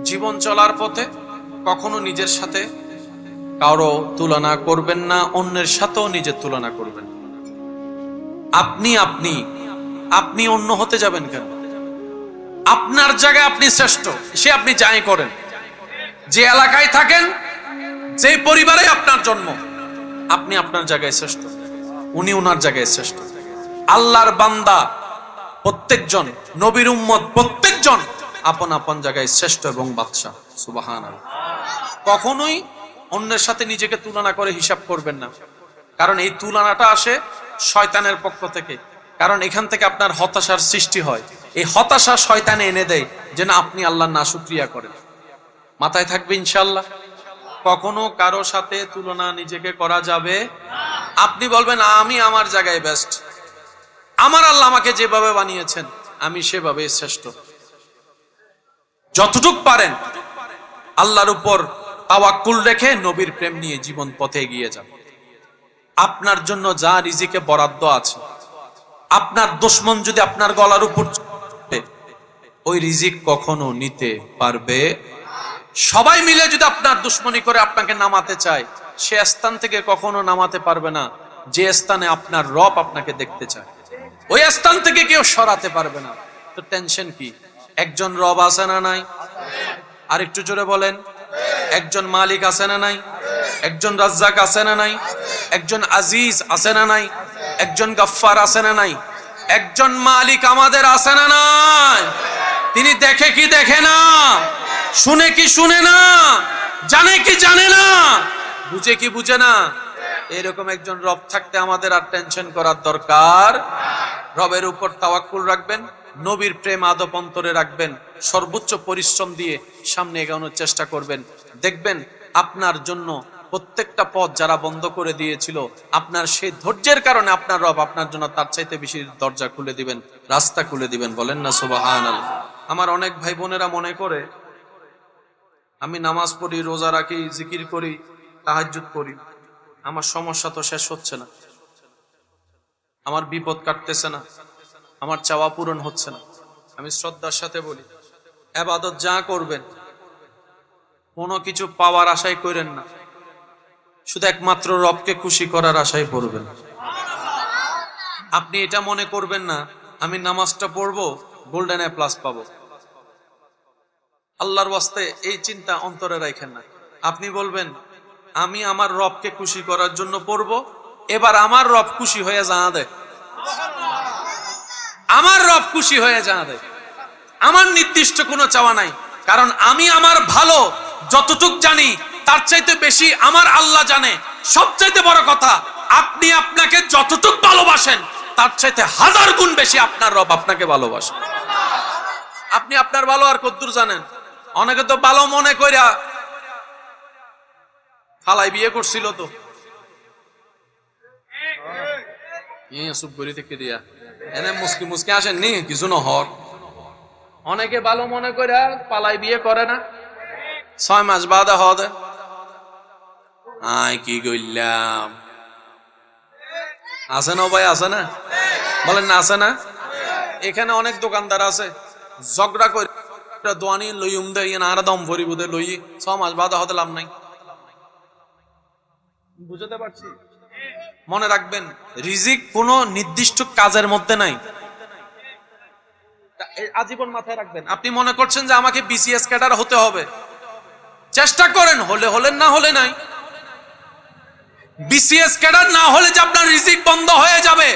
জীবন চলার পথে কখনো নিজের সাথে কারো তুলনা করবেন না, অন্যের সাথেও নিজের তুলনা করবেন। আপনি আপনি আপনি অন্য হতে যাবেন কেন? আপনার জায়গায় আপনি শ্রেষ্ঠ, সে আপনি যাই করেন, যে এলাকায় থাকেন, যে পরিবারে আপনার জন্ম, আপনি আপনার জায়গায় শ্রেষ্ঠ, উনি ওনার জায়গায় শ্রেষ্ঠ। আল্লাহর বান্দা প্রত্যেকজন, নবীর উম্মত প্রত্যেকজন আপন আপন জায়গায় শ্রেষ্ঠ এবং বাদশা। সুবহানাল্লাহ। কখনোই অন্যের সাথে নিজেকে তুলনা করে হিসাব করবেন না, কারণ এই তুলনাটা আসে শয়তানের পক্ষ থেকে। কারণ এখান থেকে আপনার হতাশার সৃষ্টি হয়। এই হতাশা শয়তানে এনে দেয় যেন আপনি আল্লাহর নাশুকরিয়া করেন। মাথায় থাকবে ইনশাআল্লাহ। কখনো কারো সাথে তুলনা নিজেকে করা যাবে। আপনি বলবেন আমি আমার জায়গায় বেস্ট, আমার আল্লাহ আমাকে যেভাবে বানিয়েছেন আমি সেভাবে শ্রেষ্ঠ। যতটুক পারেন আল্লাহর উপর তাওয়াক্কুল রেখে নবীর প্রেম নিয়ে জীবন পথে এগিয়ে যান। আপনার জন্য যা রিজিকে বরাদ্দ আছে, আপনার দুশমন যদি আপনার গলার উপর ওই রিজিক কখনো নিতে পারবে। সবাই মিলে যদি আপনার দুশমনি করে আপনাকে নামাতে চায়, সে স্থান থেকে কখনো নামাতে পারবে না যে স্থানে আপনার রব আপনাকে দেখতে চায়। ওই স্থান থেকে কেউ সরাতে পারবে না। তো টেনশন কি? একজন রব আছে না নাই? আর একটু জোরে বলেন। একজন মালিক আছে না নাই? একজন রাজ্জাক আছে না নাই? একজন আজিজ আছে না নাই? একজন গফফার আছে না নাই? একজন মালিক আমাদের আছে না নাই? তিনি দেখে কি দেখে না, শুনে কি শুনে না, জানে কি জানে না, বুঝে কি বুঝে না? এরকম একজন রব থাকতে আমাদের আর টেনশন করার দরকার। রবের উপর তাওয়াক্কুল রাখবেন, নবীর প্রেম আদব অন্তরে রাখবেন, সর্বোচ্চ পরিশ্রম দিয়ে সামনে এগোনোর চেষ্টা করবেন। দেখবেন আপনার জন্য প্রত্যেকটা পথ যারা বন্ধ করে দিয়েছিল, আপনার সেই ধৈর্যের কারণে আপনার রব আপনার জন্য তার চাইতে বেশি দরজা খুলে দিবেন, রাস্তা খুলে দিবেন। বলেন না সুবহানাল্লাহ। আমার অনেক ভাই বোনেরা মনে করে আমি নামাজ পড়ি, রোজা রাখি, জিকির করি, তাহাজ্জুদ করি, আমার সমস্যা তো শেষ হচ্ছে না, আমার বিপদ কাটতেছে না, আমার চাওয়া পূরণ হচ্ছে না। আমি শ্রদ্ধার সাথে বলি, ইবাদত যা করবেন কোনো কিছু পাওয়ার আশাই করেন না, শুধু একমাত্র রবকে খুশি করার আশাই করবেন। আপনি এটা মনে করবেন না আমি নামাজটা পড়বো গোল্ডেন এ প্লাস পাবো। আল্লাহর ওয়াস্তে এই চিন্তা অন্তরে রাখেন না। আপনি বলবেন আমি আমার রবকে খুশি করার জন্য পড়বো, এবার আমার রব খুশি হয়ে জানা দেয়, আমার রব খুশি হয়ে জানা দেয়। আমার নির্দিষ্ট কোনো চাওয়া নাই, কারণ আমি আমার ভালো যতটুক জানি তার চাইতে বেশি আমার আল্লাহ জানে। সবচাইতে বড় কথা, আপনি আপনাকে যতটুক ভালোবাসেন তার চাইতে 1000 গুণ বেশি আপনার রব আপনাকে ভালোবাসে। আপনি আপনার ভালো আর কদ্দুর জানেন? অনেকে তো ভালো মনে কইরা ফালাই বিয়ে করছিল, তো থেকে দিয়া এনে মুসকি মুসকি আসেননি কিছু নহর। অনেকে ভালো মনে কইরা পালাই বিয়ে করে না, 6 মাস বাদে হদে আয় কি কইলাম। আছে না ভাই? আছে না? বলেন না আছে না? এখানে অনেক দোকানদার আছে ঝগড়া করে দোয়ানি লইম দে আর দম ভরি বুদে লই 6 মাস বাদে হতে লাভ নাই। বুঝতে পারছি? মনে রাখবেন রিজিক কোনো নির্দিষ্ট কাজের মধ্যে নাই, আজীবন মাথায় রাখবেন। আপনি মনে করছেন যে আমাকে বিসিএস ক্যাডার হতে হবে, চেষ্টা করেন, হলে হলেন, না হলে নাই। বিসিএস ক্যাডার না হলে যে আপনার রিজিক বন্ধ হয়ে যাবে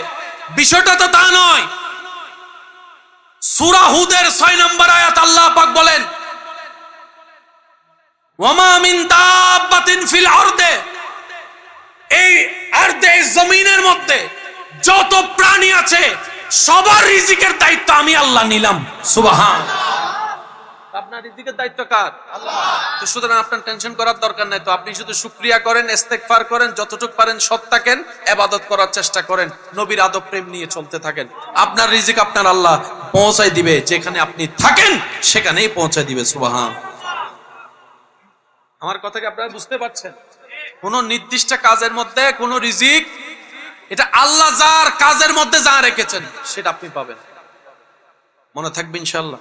বিষয়টা তো তা নয়। সূরা হুদের 6 নম্বর আয়াত আল্লাহ পাক বলেন ওয়ামা মিন দাব্বাতিন ফিল আরদে, এই আরদে জমিনের মধ্যে যত প্রাণী আছে সবার রিজিকের দায়িত্ব আমি আল্লাহ নিলাম। সুবহানাল্লাহ। আপনার রিজিকের দায়িত্ব কার? আল্লাহ। তো সুতরাং আপনার টেনশন করার দরকার নাই। তো আপনি শুধু শুকরিয়া করেন, ইস্তেগফার করেন, যতটুকু পারেন সৎ থাকেন, ইবাদত করার চেষ্টা করেন, নবীর আদব প্রেম নিয়ে চলতে থাকেন। আপনার রিজিক আপনার আল্লাহ পৌঁছায় দিবে, যেখানে আপনি থাকেন সেখানেই পৌঁছায় দিবে। সুবহানাল্লাহ। আমার কথা কি আপনারা বুঝতে পারছেন? কোন নির্দিষ্ট কাজের মধ্যে কোন রিজিক, এটা আল্লাহ যার কাজের মধ্যে যা রেখেছেন সেটা আপনি পাবেন। মনে থাকবে ইনশাআল্লাহ।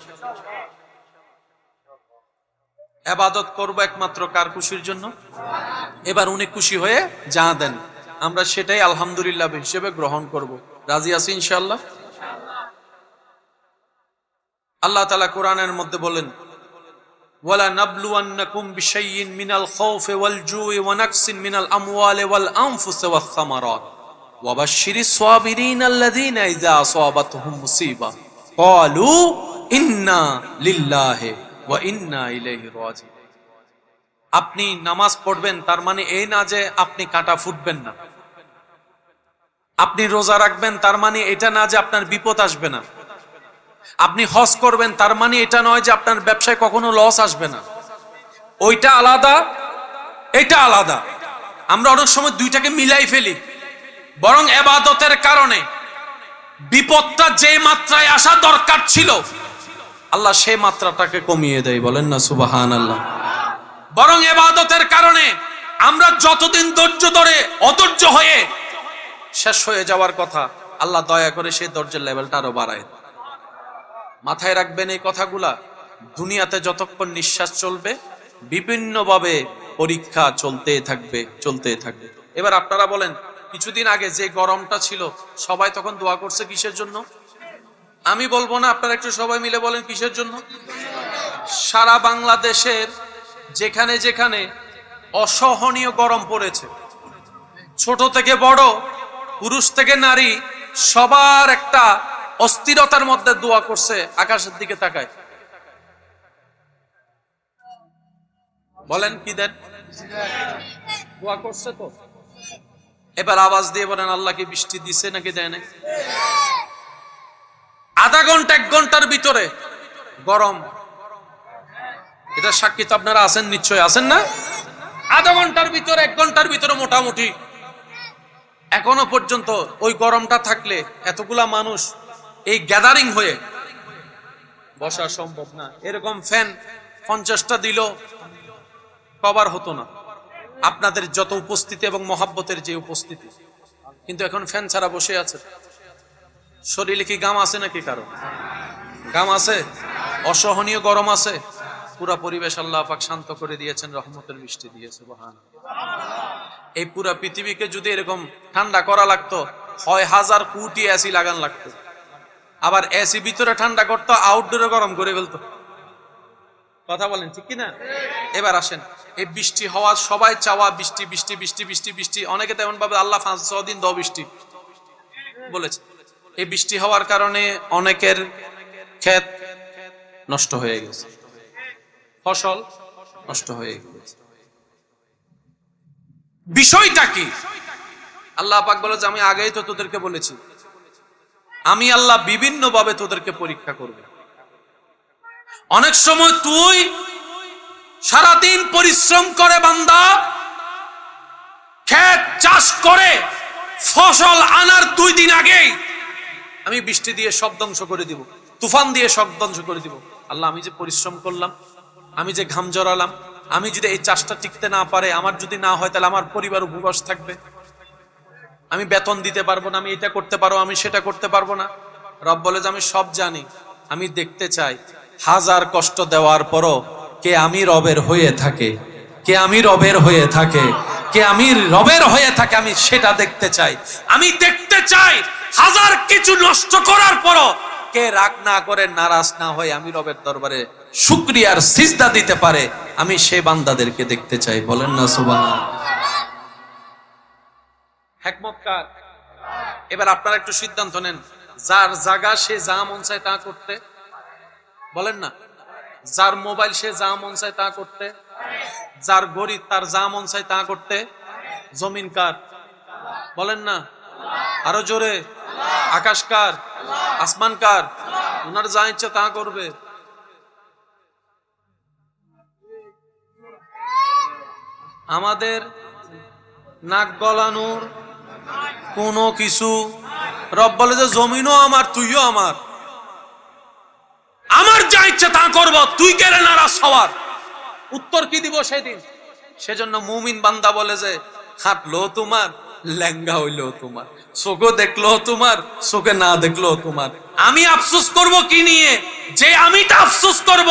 ইবাদত করব একমাত্র কার খুশির জন্য? এবার উনি খুশি হয়ে যা দেন আমরা সেটাই আলহামদুলিল্লাহ হিসেবে গ্রহণ করব। রাজি আছি ইনশাআল্লাহ? আল্লাহ তাআলা কোরআনের মধ্যে বলেন, ওয়ালা নাবলুওয়ান্নাকুম বিশাইইন মিনাল খাউফি ওয়াল জুই ওয়া নাকসিন মিনাল আমওয়ালি ওয়াল আনফুসি ওয়াস সামারাত ওয়া বাশশিরিস সাবিরিন আল্লাযীনা ইযা আসাবাতহুম মুসিবা ক্বালু ইন্না লিল্লাহি ওয়া ইন্না ইলাইহি রাজিউন। আপনি নামাজ পড়বেন তার মানে এই না যে আপনি কাঁটা ফুটবেন না। আপনি রোজা রাখবেন তার মানে এটা না যে আপনার বিপদ আসবে না। আপনি হজ করবেন তার মানে এটা নয় যে আপনার ব্যবসায় কখনো লস আসবে না। ওইটা আলাদা, এটা আলাদা। আমরা অনেক সময় দুইটাকে মিলাই ফেলি। বরং ইবাদতের কারণে বিপদটা যে মাত্রায় আসা দরকার ছিল আল্লাহ সেই মাত্রাটাকে কমিয়ে দেয়। বলেন না সুবহানাল্লাহ। বরং ইবাদতের কারণে আমরা যতদিন ধৈর্য ধরে অধৈর্য হয়ে শেষ হয়ে যাওয়ার কথা আল্লাহ দয়া করে সেই ধৈর্যের লেভেলটা আরো বাড়ায়। মাথায় রাখবেন এই কথাগুলা। দুনিয়াতে যতক্ষণ নিঃশ্বাস চলবে বিভিন্নভাবে পরীক্ষা চলতেই থাকবে, চলতেই থাকবে। এবার আপনারা বলেন, কিছুদিন আগে যে গরমটা ছিল সবাই তখন দোয়া করছে কিসের জন্য? আমি বলবো না, আপনারা একটু সবাই মিলে বলেন কিসের জন্য? সারা বাংলাদেশের যেখানে যেখানে অসহনীয় গরম পড়েছে, ছোট থেকে বড়, পুরুষ থেকে নারী, সবার একটা অস্থিরতার মধ্যে দোয়া করছে। আকাশের দিকে তাকায় বলেন কি দেন? দোয়া করছে তো। এবার আওয়াজ দিয়ে বলেন আল্লাহ কি বৃষ্টি দিছে নাকি দেয় না? আধা ঘন্টা 1 ঘন্টার ভিতরে গরম, এটা সাক্ষী তো আপনারা আছেন, নিশ্চয় আছেন না? আধা ঘন্টার ভিতরে 1 ঘন্টার ভিতরে মোটামুটি। এখনো পর্যন্ত ওই গরমটা থাকলে এতগুলা মানুষ এই গ্যাদারিং হয়ে বসা সম্ভব না। এরকম ফ্যান 50টা দিল কভার হতো না, আপনাদের যত উপস্থিতি এবং মহাব্বতের যে উপস্থিতি। কিন্তু এখন ফ্যান ছাড়া বসে আছে। শরীরে কি গাম আছে নাকি? কারো গাম আছে? অসহনীয় গরম আছে। পুরা পরিবেশ আল্লাহ পাক শান্ত করে দিয়েছেন, রহমতের বৃষ্টি দিয়ে। সুবহানাল্লাহ। এই পুরা পৃথিবীকে যদি এরকম ঠান্ডা করা লাগতো, 6000 কোটি এসি লাগান লাগতো। আবার এসি ভিতরে ঠান্ডা করতো, আউটডোরে গরম করে ফেলতো। কথা বলেন ঠিক কিনা? এবার আসেন, এই বৃষ্টি হওয়া সবাই চাওয়া, বৃষ্টি বৃষ্টি বৃষ্টি বৃষ্টি বৃষ্টি। অনেকে তেমন ভাবে আল্লাহ 5-6 দিন দাও বৃষ্টি বলেছে। এই বৃষ্টি হওয়ার কারণে অনেকের ক্ষেত নষ্ট হয়ে গেছে, ফসল নষ্ট হয়ে গেছে। বিষয়টা কি? আল্লাহ পাক বলে যে আমি আগেই তো তোদেরকে বলেছি, আমি আল্লাহ বিভিন্ন ভাবে তোদেরকে পরীক্ষা করব। অনেক সময় তুই সারাদিন পরিশ্রম করে বান্দা ক্ষেত চাষ করে ফসল আনার 2 দিন আগেই আমি বৃষ্টি দিয়ে সব ধ্বংস করে দিব, তুফান দিয়ে সব ধ্বংস করে দিব। আল্লাহ আমি যে পরিশ্রম করলাম, আমি যে ঘাম জড়ালাম, আমি যদি এই চাষটা টিকতে না পারে, আমার যদি না হয়, তাহলে আমার পরিবার উপবাস থাকবে, আমি বেতন দিতে পারবো না, আমি এটা করতে পারবো, আমি সেটা করতে পারবো না। রব বলে যে আমি সব জানি, আমি দেখতে চাই 1000 কষ্ট দেওয়ার পরও কে আমি রবের হয়ে থাকে, কে আমি রবের হয়ে থাকে, কে আমি রবের হয়ে থাকে, আমি সেটা দেখতে চাই। আমি দেখতে চাই 1000 কিছু নষ্ট করার পরও কে রাগ না করে, নারাজ না হয়ে আমি রবের দরবারে শুকরিয়ার সিজদা দিতে পারে, আমি সেই বান্দাদেরকে দেখতে চাই। বলেন না সুবহানাল্লাহ। হিকমত কার? এবার আপনারা একটু সিদ্ধান্ত নেন, যার জায়গা সে যা মন চায় তা করতে, বলেন না। যার মোবাইল সে যা মন চায় তা করতে, যার গরিব তার যা মন চায় তা করতে। জমিন কার? বলেন না আরো জোরে। আকাশ কার? আসমান কার? ওনার যা ইচ্ছা তা করবে। আমাদের নাক গলানোর কোনো কিছু, রব বলে যে জমিনও আমার, তুইও আমার, আমার যা ইচ্ছা তা করব, তুই কেড়ে নারাজ হওয়ার উত্তর কি দিব সেদিন? সেজন্য মুমিন বান্দা বলে যে হাঁটলো তোমার, লেঙ্গা হইলো তোমার, চোখে দেখলো তোমার, চোখে না দেখলো তোমার। আমি আফসোস করব কি নিয়ে? যে আমিটা আফসোস করব,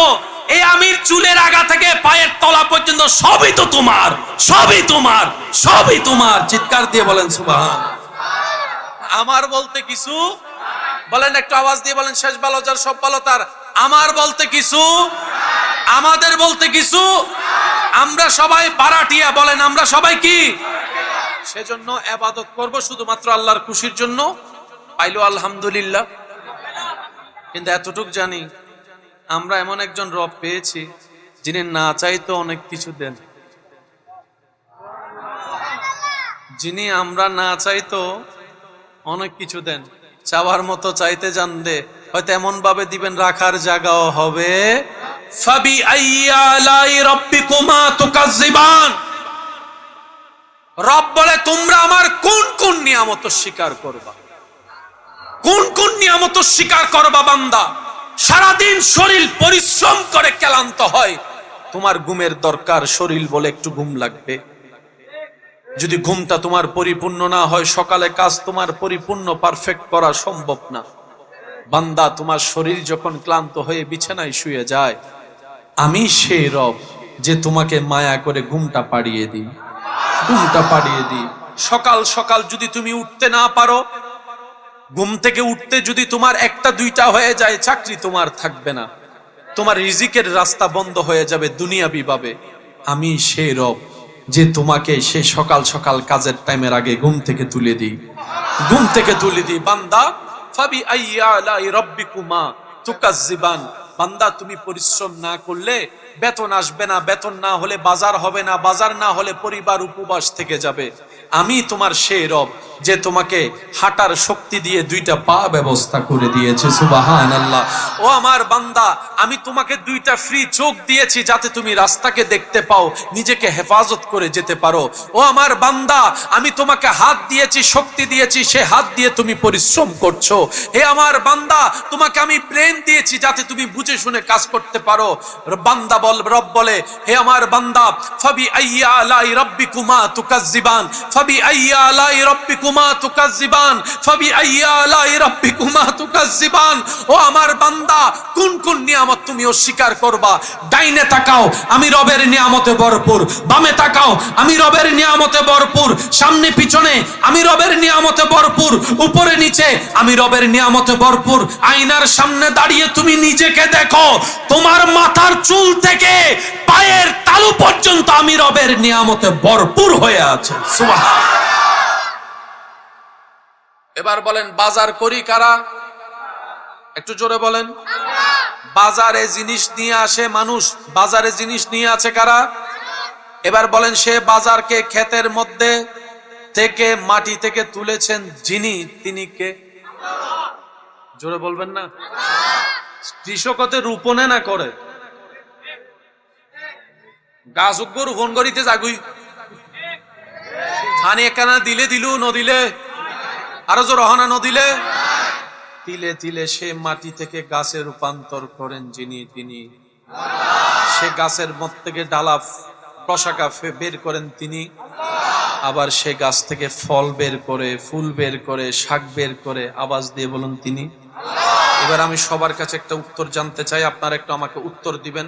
এই আমির চুলের আগা থেকে পায়ের সবই তো তোমার, সবই তোমার, সবই তোমার। চিৎকার দিয়ে বলেন সুবহান। আমার বলতে কিছু, বলেন একটু আওয়াজ দিয়ে বলেন, শেষ ভালো যার সব ভালো তার। আমার বলতে কিছু, আমাদের বলতে কিছু, আমরা সবাই ভাড়াটিয়া। বলেন আমরা সবাই কি? সেজন্য ইবাদত করব শুধুমাত্র আল্লাহর খুশির জন্য। পাইলো আলহামদুলিল্লাহ। কিন্তু এতটুক জানি, আমরা এমন একজন রব পেয়েছি যিনি না চাইতো অনেক কিছু দেন, যিনি আমরা না চাইতো অনেক কিছু দেন। চাওয়ার মতো চাইতে জানলে হয়তো এমন ভাবে দিবেন রাখার জায়গাও হবে। ফাবি আইয়া আলাই রাব্বিকুমা তুকাজ্জিবান। রব বলে তোমরা আমার কোন কোন নিয়ামত স্বীকার করবা, কোন কোন নিয়ামত স্বীকার করবা বান্দা? সারাদিন শরীর পরিশ্রম করে ক্লান্ত হয়, তোমার ঘুমের দরকার, শরীর বলে একটু ঘুম লাগবে। যদি ঘুমটা তোমার পরিপূর্ণ না হয়, সকালে কাজ তোমার পরিপূর্ণ পারফেক্ট করা সম্ভব না। বান্দা, তোমার শরীর যখন ক্লান্ত হয়ে বিছানায় শুয়ে যায়, আমি সেই রব যে তোমাকে মায়া করে ঘুমটা পাড়িয়ে দিই, ঘুমটা পাড়িয়ে দিই। সকাল সকাল যদি তুমি উঠতে না পারো, ঘুম থেকে উঠতে যদি তোমার একটা দুইটা হয়ে যায়, চাকরি তোমার থাকবে না, তোমার রিজিকের রাস্তা বন্ধ হয়ে যাবে দুনিয়াবি ভাবে। আমি সেই রব যে তোমাকে সে সকাল সকাল কাজের টাইমের আগে ঘুম থেকে তুলে দিই, ঘুম থেকে তুলে দিই। বান্দা, ফাবি আইয়া আলাই রাব্বিকুমা তুকাজ্জিবান। বান্দা, তুমি পরিশ্রম না করলে বেতন আসবে না, বেতন না হলে বাজার হবে না, বাজার না হলে পরিবার উপবাস থেকে যাবে। আমি তোমার সেই রব যে তোমাকে হাঁটার শক্তি দিয়ে দুইটা পা ব্যবস্থা করে দিয়েছে। সুবহানাল্লাহ। ও আমার বান্দা, আমি তোমাকে দুইটা ফ্রি চোখ দিয়েছি যাতে তুমি রাস্তাকে দেখতে পাও, নিজেকে হেফাজত করে যেতে পারো। ও আমার বান্দা, আমি তোমাকে হাত দিয়েছি, শক্তি দিয়েছি, সে হাত দিয়ে তুমি পরিশ্রম করছো। হে আমার বান্দা, তোমাকে আমি ব্রেন দিয়েছি যাতে তুমি বুঝে শুনে কাজ করতে পারো। বান্দা বল, রব বলে, হে আমার বান্দা, ফাবি আইয়া আলাই রাব্বিকুমা তুকাজ্জিবান, ফাবি আইয়া আলাই রাব্বিকুমা তুকাজ্জিবান, ফাবি আইয়া আলাই রাব্বিকুমা তুকাজ্জিবান। ও আমার বান্দা, কোন কোন নিয়ামত তুমি অস্বীকার করবা? ডাইনে তাকাও, আমি রবের নিয়ামতে ভরপুর। বামে তাকাও, আমি রবের নিয়ামতে ভরপুর। সামনে পিছনে আমি রবের নিয়ামতে ভরপুর। উপরে নিচে আমি রবের নিয়ামতে ভরপুর। আয়নার সামনে দাঁড়িয়ে তুমি নিজেকে দেখো, তোমার মাথার চুল থেকে পায়ের তালু পর্যন্ত আমি রবের নিয়ামতে ভরপুর হয়ে আছে। সুবহানাল্লাহ। এবার বলেন, বাজার করি কারা? একটু জোরে বলেন। বাজারে জিনিস নিয়ে আসে মানুষ, বাজারে জিনিস নিয়ে আছে কারা? এবার বলেন, সে বাজারকে ক্ষেতের মধ্যে থেকে মাটি থেকে তুলেছেন যিনি, তিনি কে? জোরে বলবেন না? কৃষকতে রোপণে না করে, গাছ উগ্র রোপণ করিতে যাগুই, পানি একখানা দিলে দিলু, নদিলে আরো জোর হনা, নদিলে তিলে তিলে সে মাটি থেকে গাছে রূপান্তর করেন যিনি, তিনি। সে গাছের মধ্যে থেকে ডালা পশাকা বের করেন তিনি। আবার সে গাছ থেকে ফল বের করে, ফুল বের করে, শাক বের করে। আওয়াজ দিয়ে বলুন তিনি। এবার আমি সবার কাছে একটা উত্তর জানতে চাই, আপনারা একটু আমাকে উত্তর দিবেন।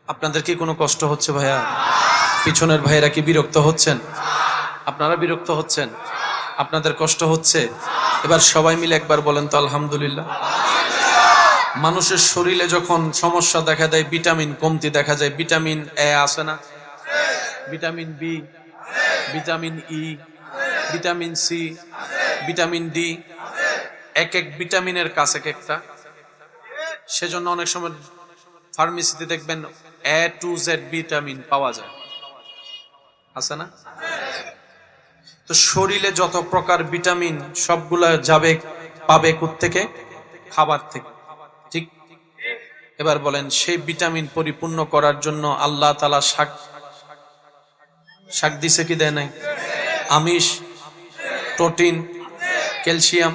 আপনাদের কি কোনো কষ্ট হচ্ছে ভাইয়া? পিছনের ভাইয়েরা কি বিরক্ত হচ্ছেন? আপনারা বিরক্ত হচ্ছেন? আপনাদের কষ্ট হচ্ছে? এবার সবাই মিলে একবার বলেন তো আলহামদুলিল্লাহ। মানুষের শরীরে যখন সমস্যা দেখা দেয়, ভিটামিন কমতি দেখা যায়, ভিটামিন এ আছে না, vitamin B, vitamin E, vitamin C, vitamin D, এক এক ভিটামিনের কাছে এক একটা। সেজন্য অনেক সময় ফার্মেসিতে দেখবেন এ টু জেড ভিটামিন পাওয়া যায়, আছে না? তো শরীরে যত প্রকার ভিটামিন সবগুলা যাবে, পাবে কোত্থেকে? খাবার থেকে, ঠিক? এবার বলেন, সেই ভিটামিন পরিপূর্ণ করার জন্য আল্লাহ তাআলা শাক দিছে কি দেয় নাই? আমিষ, প্রোটিন, ক্যালসিয়াম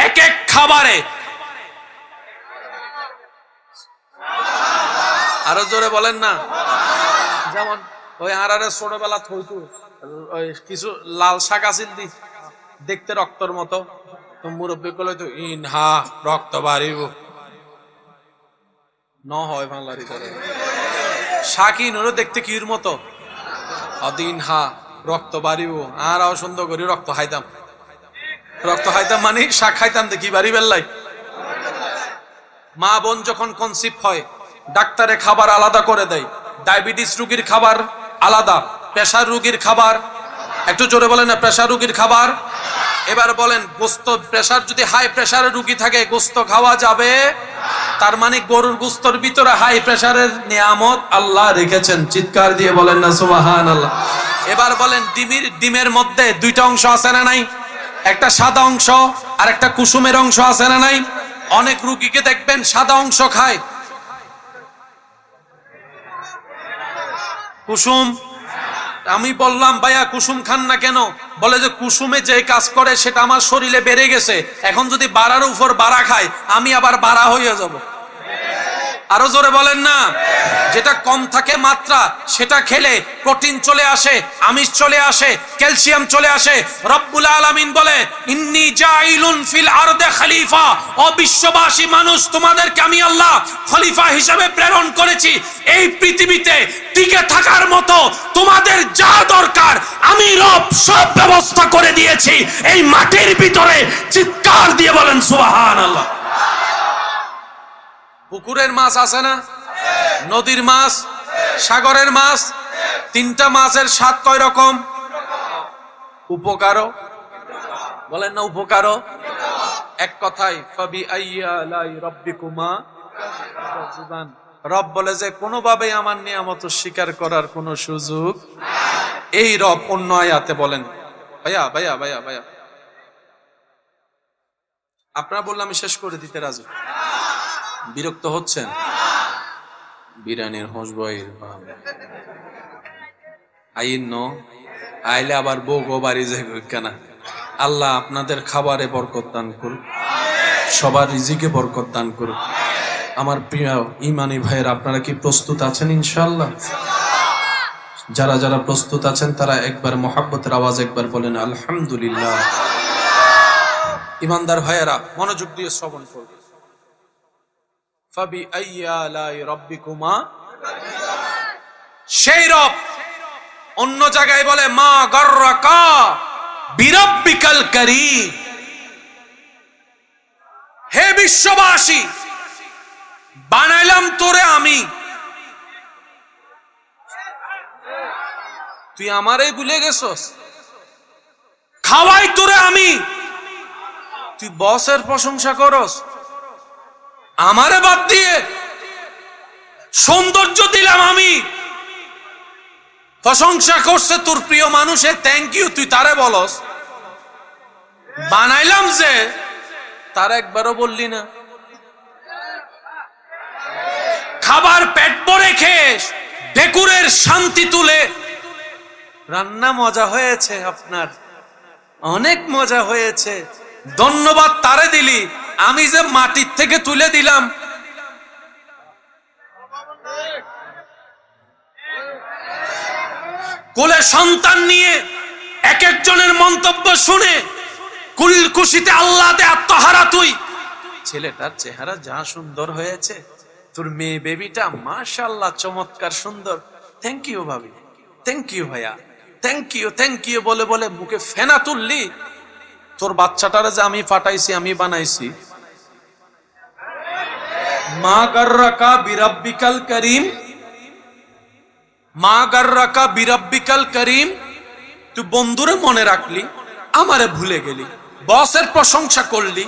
এক এক খাবারে। আরো জোরে বলেন না। যেমন ওই আরারে ছোটবেলা থইতো ওই কিছু লাল শাক আছিল দি, দেখতে রক্তর মতো, তো মুরব্বী কলে তো ইনহা রক্ত বাড়িব ন হয় বাংলারি করে। শাকিনুরও দেখতে কির মতো অদিন হা রক্ত বাড়িব আরও সুন্দর করি রক্ত খাইতাম মানে শাক খাইতাম দেখি বাড়ি বেল্লাই। মা বোন যখন কনসিভ হয় ডাক্তারে খাবার আলাদা করে দেয়, ডায়াবেটিস রোগীর খাবার আলাদা, প্রেসার রোগীর খাবার, একটু জোরে বলেন না, প্রেসার রোগীর খাবার। এবার বলেন গোস্ত, প্রেসার যদি হাই প্রেসারের রোগী থাকে গোস্ত খাওয়া যাবে? তার মানে গরুর গোস্তর ভিতরে হাই প্রেসারের নিয়ামত আল্লাহ রেখেছেন, চিৎকার দিয়ে বলেন না সুবহানাল্লাহ। এবার বলেন ডিমের মধ্যে দুইটা অংশ আছে না নাই? একটা সাদা অংশ আর একটা কুসুমের অংশ আছে না নাই? অনেক রোগীকে দেখবেন সাদা অংশ খায়, কুসুম। আমি বললাম ভাইয়া কুসুম খান না কেন? বলে যে কুসুমে যে কাজ করে সেটা আমার শরীরে বেড়ে গেছে, এখন যদি বাড়ার উপর বাড়া খায় আমি আবার বাড়া হয়ে যাব। আরো জোরে বলেন না। যেটা কম থাকে মাত্রা সেটা খেলে প্রোটিন চলে আসে, আমিষ চলে আসে, ক্যালসিয়াম চলে আসে। রব্বুল আলামিন বলে ইন্নী জাইলুন ফিল আরদে খলিফা, ও বিশ্ববাসী মানুষ তোমাদেরকে আমি আল্লাহ খলিফা হিসেবে প্রেরণ করেছি। এই পৃথিবীতে টিকে থাকার মতো তোমাদের যা দরকার আমি রব সব ব্যবস্থা করে দিয়েছি এই মাটির ভিতরে। চিৎকার দিয়ে বলেন সুবহানাল্লাহ। পুকুরের মাছ আছে না, নদীর মাছ, সাগরের মাছ, তিনটা মাছের স্বাদ কয় রকম? উপকারও বলেন না, উপকারও। এক কথায় ফাবি আইয়া লাই রব্বিকুমা তুকাজ্জিবান। রব বলে যে কোনোভাবে আমার নিয়ামত স্বীকার করার কোনো সুযোগ। এই রব অন্য আয়াতে বলেন, ভাইয়া ভাইয়া ভাইয়া ভাইয়া আপনারা বললাম আমি শেষ করে দিতে রাজি, বিরক্ত হচ্ছেন? বিরানির হোসবইর আইন ন আইলে আবার বউ গো বাড়ি যাবে কেন? আল্লাহ আপনাদের খাবারে বরকত দান করুন, সবার রিজিকে বরকত দান করুন। আমার প্রিয় ইমানি ভাইয়ের, আপনারা কি প্রস্তুত আছেন ইনশাআল্লাহ? যারা যারা প্রস্তুত আছেন তারা একবার মহাব্বতের আওয়াজ একবার বলেন আলহামদুলিল্লাহ। ইমানদার ভাইয়েরা মনোযোগ দিয়ে শ্রবণ করুন। ফাবি আইয়া লাই রব্বিকুমা, সেই রব অন্য জায়গায় বলে মা গররাকা বিরব্বিকাল কারীম। হে বিশ্ববাসী বানাইলাম তোরে আমি, তুই আমারই ভুলে গেছস। খাওয়াই তোরে আমি, তুই বসের প্রশংসা করস আমারে বাদ দিয়ে। সৌন্দর্য দিলাম আমি, প্রশংসা করছে তোর প্রিয় মানুষের, থ্যাংক ইউ তুই তারে বলস। বানাইলাম যে তার একবারও বললি না। খাবার পেট ভরে খেয়ে ঢেকুরের শান্তি তুলে, রান্না মজা হয়েছে আপনার, অনেক মজা হয়েছে, ধন্যবাদ তারে দিলি, আমি যে মাটির থেকে তুলে দিলাম। কোলে সন্তান নিয়ে এক একজনের মন্তব্য শুনে কুল খুশিতে আল্লাহতে আত্মহারা তুই। ছেলেটার চেহারা যা সুন্দর হয়েছে, তোর মেয়ে বেবিটা মাশাআল্লাহ চমৎকার সুন্দর, থ্যাংক ইউ ভাবি, থ্যাংক ইউ ভাইয়া, থ্যাংক ইউ বলে বলে মুখে ফেনা তুললি। তোর বাচ্চাটারে যে আমি ফাটাইছি, আমি বানাইছি। মা গররাকা বিরাব্বিকাল কারীম, মা গররাকা বিরাব্বিকাল কারীম। তুই বন্ধুরে মনে রাখলি, আমারে ভুলে গেলি। বসের প্রশংসা করলি,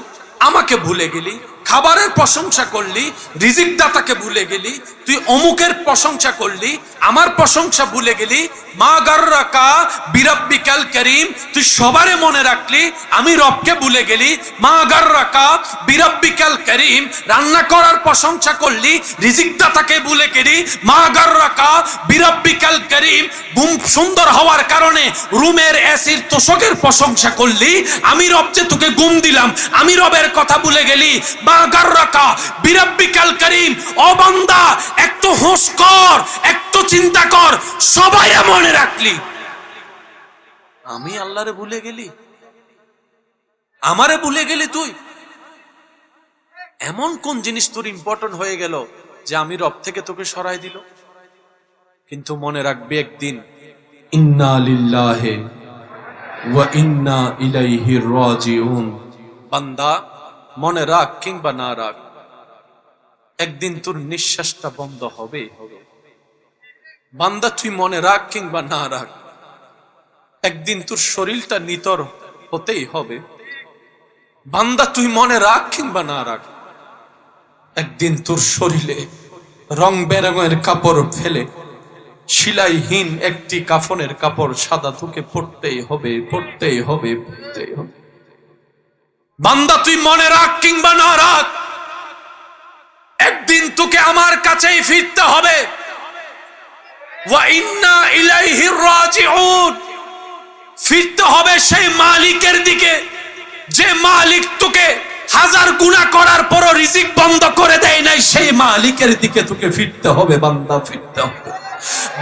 আমাকে ভুলে গেলি। খাবারের প্রশংসা করলি, রিজিক দাতাকে ভুলে গেলি। তুই অমুকের প্রশংসা করলি, আমার প্রশংসা ভুলে গেলি। মা গররাকা বিরাব্বিকাল কারীম, তুই সবারে মনে রাখলি, আমি রবকে ভুলে গেলি। মা গররাকা বিরাব্বিকাল কারীম, রান্না করার প্রশংসা করলি, রিজিক দাতাকে ভুলে গেলি। মা গররাকা বিরাব্বিকাল কারীম, ঘুম সুন্দর হওয়ার কারণে রুমের এসির তোষকের প্রশংসা করলি, আমি রব যে তোকে ঘুম দিলাম, আমি রবের কথা ভুলে গেলি। মা গররাকা বিরাব্বিকাল কারীম, ও বান্দা একটু হোশ কর, একটু চিন্তা কর, সবাই মনে রাখলি, আমি আল্লাহরে ভুলে গেলি, আমারে ভুলে গেলি। তুই এমন কোন জিনিস তোর ইম্পর্টেন্ট হয়ে গেল যে আমি রব থেকে তোকে সরাই দিল? কিন্তু মনে রাখবে একদিন ইন্না লিল্লাহি ওয়া ইন্না ইলাইহি রাজিউন। বান্দা মনে রাখ কিংবা না রাখ, একদিন তোর নিঃশ্বাসটা বন্ধ হবে। বান্দা তুই মনে রাখ কিংবা না রাখ, একদিন তোর শরীরটা নিতর হতেই হবে। বান্দা তুই মনে রাখ কিংবা না রাখ, একদিন তোর শরীরে রং বেরঙের কাপড় ফেলে সিলাইহীন একটি কাফনের কাপড় সাদা তোকে পড়তেই হবে, পড়তেই হবে, পড়তেই হবে। বান্দা তুই মনে রাখ কিংবা না রাখ, একদিন তোকে আমার কাছেই ফিরতে হবে। ওয়া ইন্না ইলাইহি রাজিউন, ফিরতে হবে সেই মালিকের দিকে যে মালিক তোকে হাজার গুনাহ করার পরও রিজিক বন্ধ করে দেয় নাই, সেই মালিকের দিকে তোকে ফিরতে হবে। বান্দা ফিরতে হবে।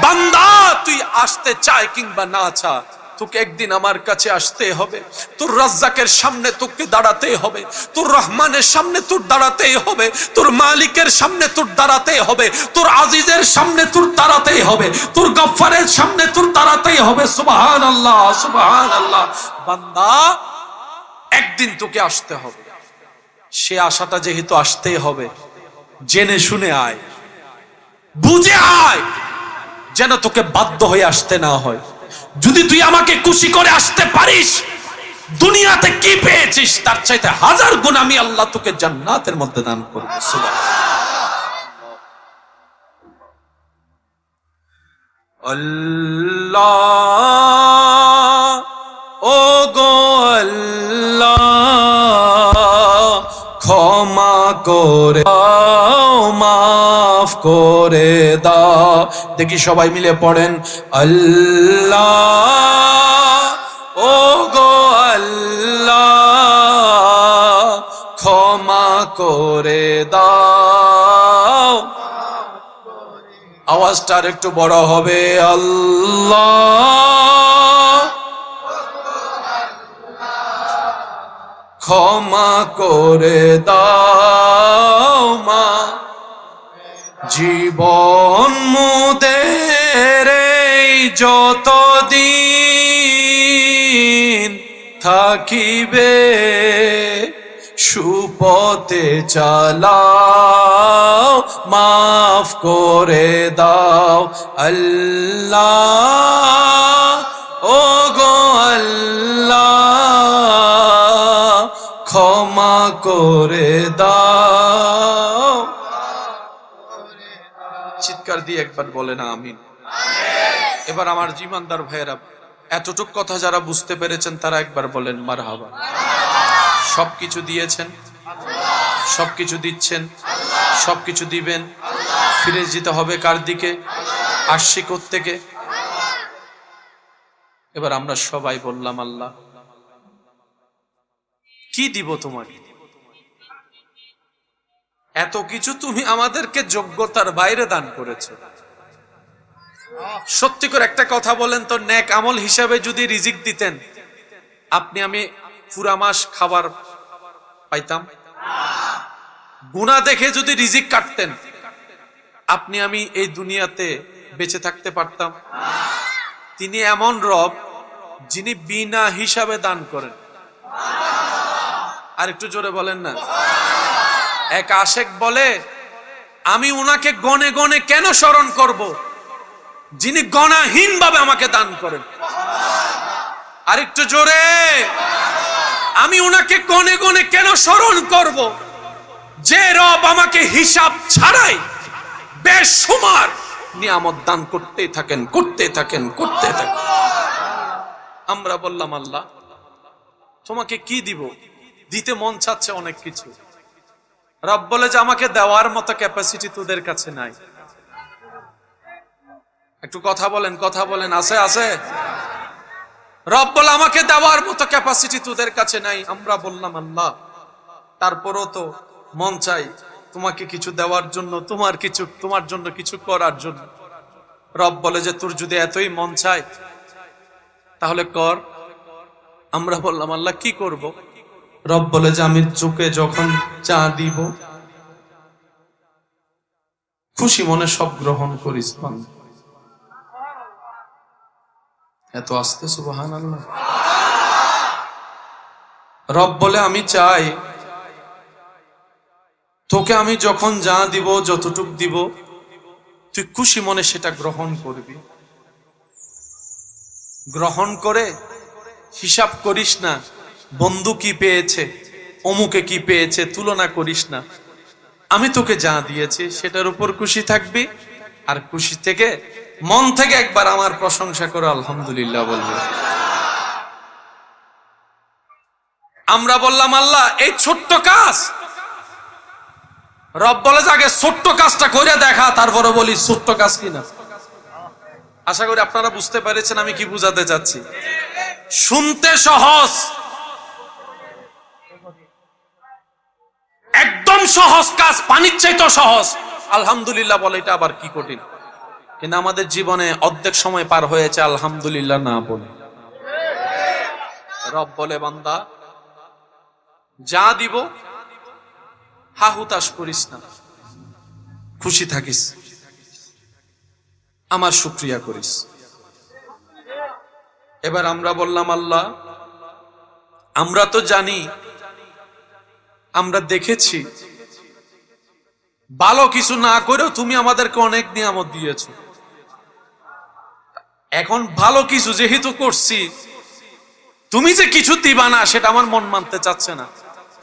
বান্দা তুই আসতে চায় কিংবা না চা, তোকে একদিন আমার কাছে আসতে হবে। তোর রাজ্জাকের সামনে তোকে দাঁড়াতে হবে, তোর রহমানের সামনে তোর দাঁড়াতে হবে, তোর মালিকের সামনে তোর দাঁড়াতে হবে, তোর আজিজের সামনে তোর দাঁড়াতে হবে, তোর গফফারের সামনে তোর দাঁড়াতে হবে। সুবহানাল্লাহ, সুবহানাল্লাহ। বান্দা একদিন তোকে আসতে হবে। সে আশাটা যেহেতু আসতেই হবে, জেনে শুনে আয়, বুঝে আয়, যেন তোকে বাধ্য হয়ে আসতে না হয়। যদি তুই আমাকে খুশি করে আসতে পারিস, দুনিয়াতে কি পেয়েছিস তার চাইতে হাজার গুণ আমি আল্লাহ তোকে জান্নাতের মধ্যে দান করব। আল্লাহ ও গো আল্লাহ, ক্ষমা করে দাও, মাফ করে দাও। দেখি সবাই মিলে পড়েন, আল্লাহ ও গো আল্লাহ, ক্ষমা করে দাও। আওয়াজটা আর একটু বড় হবে, আল্লাহ ক্ষমা করে দাও মা। জীবন মোদের যতদিন থাকিবে, সুপথে চালাও, মাফ করে দাও। আল্লাহ ও গো আল্লাহ, ক্ষমা করে দাও। চিৎকার দিয়ে একবার বলে না আমিন। এবার আমার জীবনদার ভাইয়েরা, এতটুক কথা যারা বুঝতে পেরেছেন তারা একবার বলেন মারহাবা। সবকিছু দিয়েছেন, সবকিছু দিচ্ছেন, সবকিছু দিবেন। ফিরে যেতে হবে কার দিকে? আসছি কোত্থেকে? এবার আমরা সবাই বললাম আল্লাহ কি দিব তোমাকে? এত কিছু তুমি আমাদেরকে যোগ্যতার বাইরে দান করেছো। সত্যি করে একটা কথা বলেন তো, নেক আমল হিসাবে যদি রিজিক দিতেন, আপনি আমি পুরা মাস খাবার পাইতাম? গুনাহ দেখে যদি রিজিক কাটতেন, আপনি আমি এই দুনিয়াতে বেঁচে থাকতে পারতাম? তিনি এমন রব যিনি বিনা হিসাবে দান করেন। আর একটু জোরে বলেন না। এক আশেক বলে, আমি উনাকে গনে গনে কেন স্মরণ করব, যিনি গণাহীন ভাবে আমাকে দান করেন। আর একটু জোরে, আমি উনাকে গনে গনে কেন স্মরণ করব, যে রব আমাকে হিসাব ছাড়াই বেশুমার নিয়ামত দান করতে থাকেন, করতে থাকেন, করতে থাকেন। আমরা বললাম আল্লাহ তোমাকে কি দিব? দিতে মন চাচ্ছে অনেক কিছু। রব বলে যে আমাকে দেওয়ার মতো ক্যাপাসিটি তোদের কাছে নাই। একটু কথা বলেন, কথা বলেন, আছে আছে? রব বলে আমাকে দেওয়ার মতো ক্যাপাসিটি তোদের কাছে নাই। আমরা বললাম আল্লাহ তারপরও তো মন চাই তোমাকে কিছু দেওয়ার জন্য, তোমার জন্য কিছু করার জন্য। রব বলে যে তোর যদি এতই মন চায় তাহলে কর। আমরা বললাম আল্লাহ কি করব? রব বলে যে আমি চোখে যখন চা দিব, খুশি মনে সব গ্রহণ করিস। এত আস্তে সুবহানাল্লাহ। রব বলে আমি চাই তোকে আমি যখন যা দিব, যতটুক দিব, তুই খুশি মনে সেটা গ্রহণ করবি। গ্রহণ করে হিসাব করিস না বন্ধু কি পেয়েছে, অমুকে কি পেয়েছে, তুলনা করিস না। আমি তোকে যা দিয়েছি সেটার উপর খুশি থাকবি, আর খুশি থেকে মন থেকে একবার আমার প্রশংসা করে আলহামদুলিল্লাহ বলবি। আমরা বললাম আল্লাহ এই ছোট্ট কাজ, রব বলে যে আগে ছোট্ট কাজটা করে দেখা, তারপরে বলি ছোট্ট কাজ কিনা। আশা করি আপনারা বুঝতে পেরেছেন আমি কি বুঝাতে চাচ্ছি। শুনতে সহজ, একদম সহজ কাজ, পানির চাইতে সহজ আলহামদুলিল্লাহ বলে, এটা আবার কি কঠিন। কিন্তু আমাদের জীবনে অর্ধেক সময় পার হয়েছে আলহামদুলিল্লাহ না বলে। রব বলে বান্দা যা দিব হা হুতাশ করিস না, খুশি থাকিস, আমার শুকরিয়া করিস। এবার আমরা বললাম আল্লাহ আমরা তো জানি, আমরা দেখেছি ভালো কিছু না করেও তুমি আমাদেরকে অনেক নিয়ামত দিয়েছো। এখন ভালো কিছু যেহেতু করছি, তুমি যে কিছু দিবা না সেটা আমার মন মানতে চাচ্ছে না।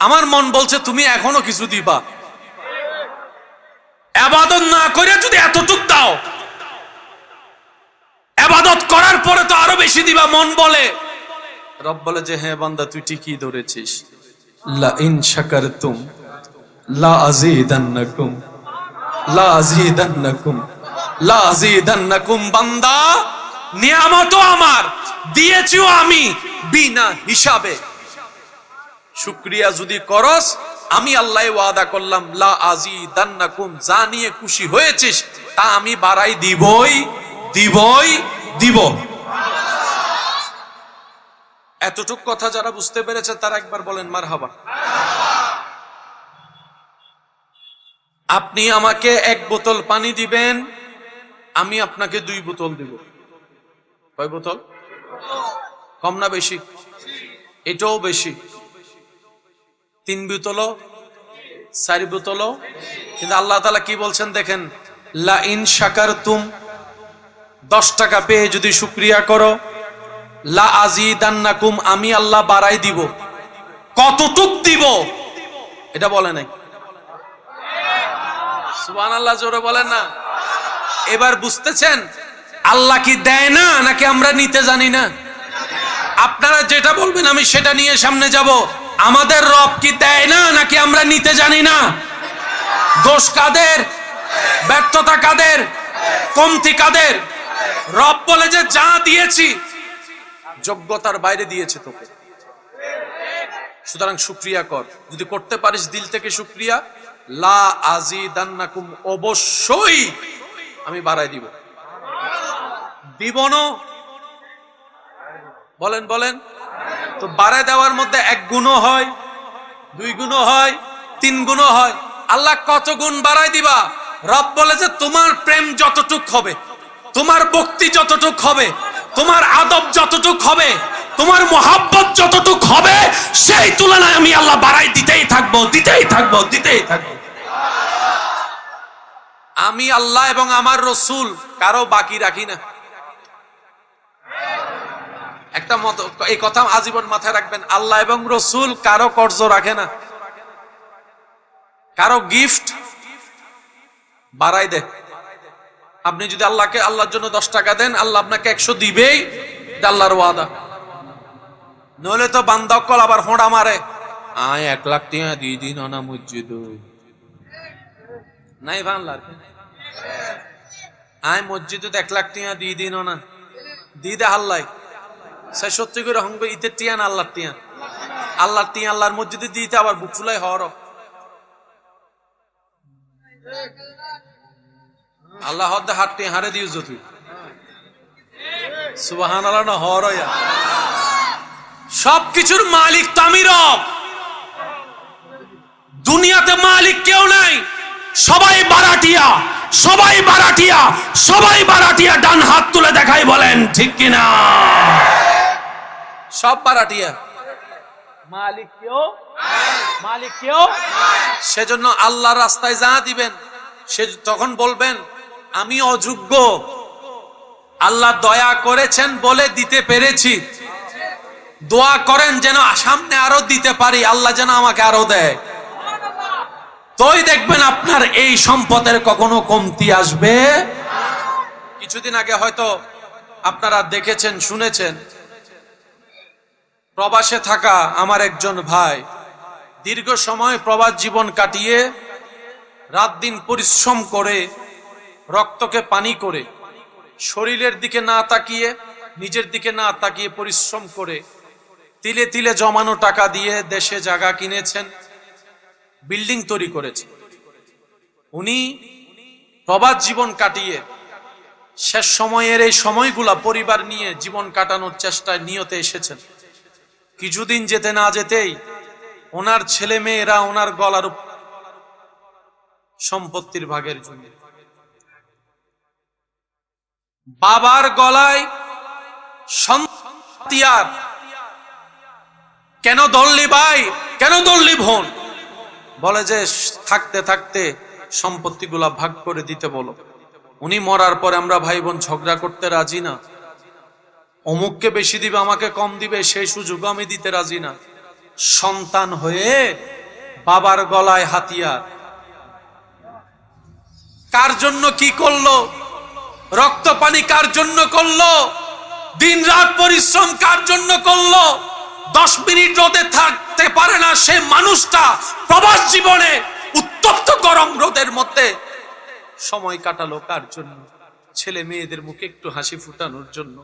আমার মন বলছে তুমি এখনো কিছু দিবা। ইবাদত না করে যদি এতটুক দাও, ইবাদত করার পরে তো আরো বেশি দিবা মন বলে। রব বলে যে হ্যাঁ বান্দা তুই ঠিকই ধরেছিস, লা ইন শাকারতুম লা আযীদান্নাকুম লা আযীদান্নাকুম লা আযীদান্নাকুম। বান্দা নিয়ামতও আমার, দিয়েছিও আমি বিনা হিসাবে। শুকরিয়া যদি করস, আমি আল্লাহ ওয়াদা করলাম লা আযীদান্নাকুম, যা নিয়ে খুশি হয়েছিস তা আমি বাড়াই দিবই দিবই দিব। এতটুক কথা যারা বুঝতে পেরেছে তারা একবার বলেন মারহাবা। আপনি আমাকে 1 বোতল পানি দিবেন, আমি আপনাকে 2 বোতল দিব। কয় বোতল? কম না বেশি? এটাও বেশি। 3 বোতলও 4 বোতলও। কিন্তু আল্লাহ তাআলা কি বলছেন দেখেন, লা ইন শাকারতুম, 10 টাকা পেয়ে যদি শুকরিয়া করো, লা আযীদান্নাকুম, আমি আল্লাহ বাড়াই দিব। কতটুক দিব এটা বলে নাই। সুবহানাল্লাহ, জোরে বলেন না। এবার বুঝতেছেন আল্লাহ কি দেয় না নাকি আমরা নিতে জানি না? আপনারা যেটা বলবেন আমি সেটা নিয়ে সামনে যাব। আমাদের রব কি দেয় না নাকি আমরা নিতে জানি না? দোষ কাদের, ব্যর্থতা কাদের, কমতি কাদের? রব বলে যে যা দিয়েছি যোগ্যতার বাইরে দিয়েছে তোকে, সুতরাং শুকরিয়া কর। যদি করতে পারিস দিল থেকে শুকরিয়া, লা আযীদান্নাকুম, অবশ্যই আমি বাড়াই দিব। দিব না বলেন বলেন তো, বাড়াই দেওয়ার মধ্যে 1 গুণও হয়, 2 গুণও হয়, 3 গুণও হয়। আল্লাহ কত গুণ বাড়াই দিবা? রব বলে যে তোমার প্রেম যতটুক হবে, তোমার ভক্তি যতটুক হবে, তোমার আদব যতটুক হবে, তোমার মোহাব্বত যতটুক হবে, সেই তুলনায় আমি আল্লাহ বাড়াই দিতেই থাকবো, দিতেই থাকবো, দিতেই থাকবো। আমি আল্লাহ এবং আমার রসুল কারো বাকি রাখি না। একটা মত, এই কথা আজীবন মাথায় রাখবেন, আল্লাহ এবং রসুল কারো কর্জ রাখে না, কারো গিফট বাড়াই দেয়। আপনি যদি আল্লাহকে, আল্লাহর জন্য 10 টাকা দেন, আল্লাহ আপনাকে 100 দিবেই, আল্লাহর ওয়াদা। নইলে তো বান্দকল আবার হোঁড়া মারে, আয় 1 লাখ টাকা দিয়ে দিন না মসজিদ নাই বাংলার, আয় মসজিদ 1 লাখ টাকা দিয়ে দিন না, দিয়ে দে আল্লাহ। সে সত্যি করে হঙ্গ ইতে টিয়ান আল্লাহর টিয়া, আল্লাহর টিয়া আল্লাহর মসজিদে দিতে আবার বুক ফুলাই হওয়ার। আল্লাহ হদ্দে হাতটি হারে দিও তুই, সুবহানাল্লাহ না হরয়া। সবকিছুর মালিক তো আমি রব। দুনিয়াতে মালিক কেউ নাই, সবাই বারাটিয়া। সবাই বারাটিয়া, সবাই বারাটিয়া, ডান হাত তুলে দেখাই, বলেন ঠিক কিনা? সব বারাটিয়া। মালিক কেউ, মালিক কেউ। সেজন্য আল্লাহর রাস্তায় যা দিবেন, সে তখন বলবেন আমি অযোগ্য, আল্লাহ দয়া করেছেন বলে দিতে পেরেছি। দোয়া করেন যেন সামনে আরো দিতে পারি, আল্লাহ যেন আমাকে আরো দেয়। তোই দেখবেন আপনার এই সম্পদের কখনো কমতি আসবে। কিছুদিন আগে হয়তো আপনারা দেখেছেন, শুনেছেন, প্রবাসে থাকা আমার একজন ভাই দীর্ঘ সময় প্রবাস জীবন কাটিয়ে রাত দিন পরিশ্রম করে রক্তকে পানি করে শরীরের দিকে না তাকিয়ে, নিজের দিকে না তাকিয়ে পরিশ্রম করে তিলে তিলে জমানো টাকা দিয়ে দেশে জায়গা কিনেছেন, বিল্ডিং তৈরি করেছেন। উনি প্রবাস জীবন কাটিয়ে শেষ সময়ের এই সময়গুলা পরিবার নিয়ে জীবন কাটানোর চেষ্টায় নিয়তে এসেছেন। কিছুদিন যেতে না যেতেই ওনার ছেলে মেয়েরা ওনার গলার সম্পত্তির ভাগের জন্য বাবার গলায় সন্তান, কেন দললি ভাই, কেন দললি বোন? বলে যে থাকতে থাকতে সম্পত্তিগুলা ভাগ করে দিতে বলো। উনি মরার পরে আমরা ভাই বোন ঝগড়া করতে রাজি না, অমুককে বেশি দিবে আমাকে কম দিবে সেই সুযোগ আমি দিতে রাজি না। সন্তান হয়ে বাবার গলায় হাতিয়ার। কার জন্য কি করলো? রক্ত পানি কার জন্য করলো? দিন রাত পরিশ্রম কার জন্য করলো? 10 মিনিট রোদে থাকতে পারে না সে মানুষটা প্রবাস জীবনে উত্তপ্ত গরম রোদের মধ্যে সময় কাটালো কার জন্য? ছেলে মেয়েদের মুখে একটু হাসি ফুটানোর জন্য,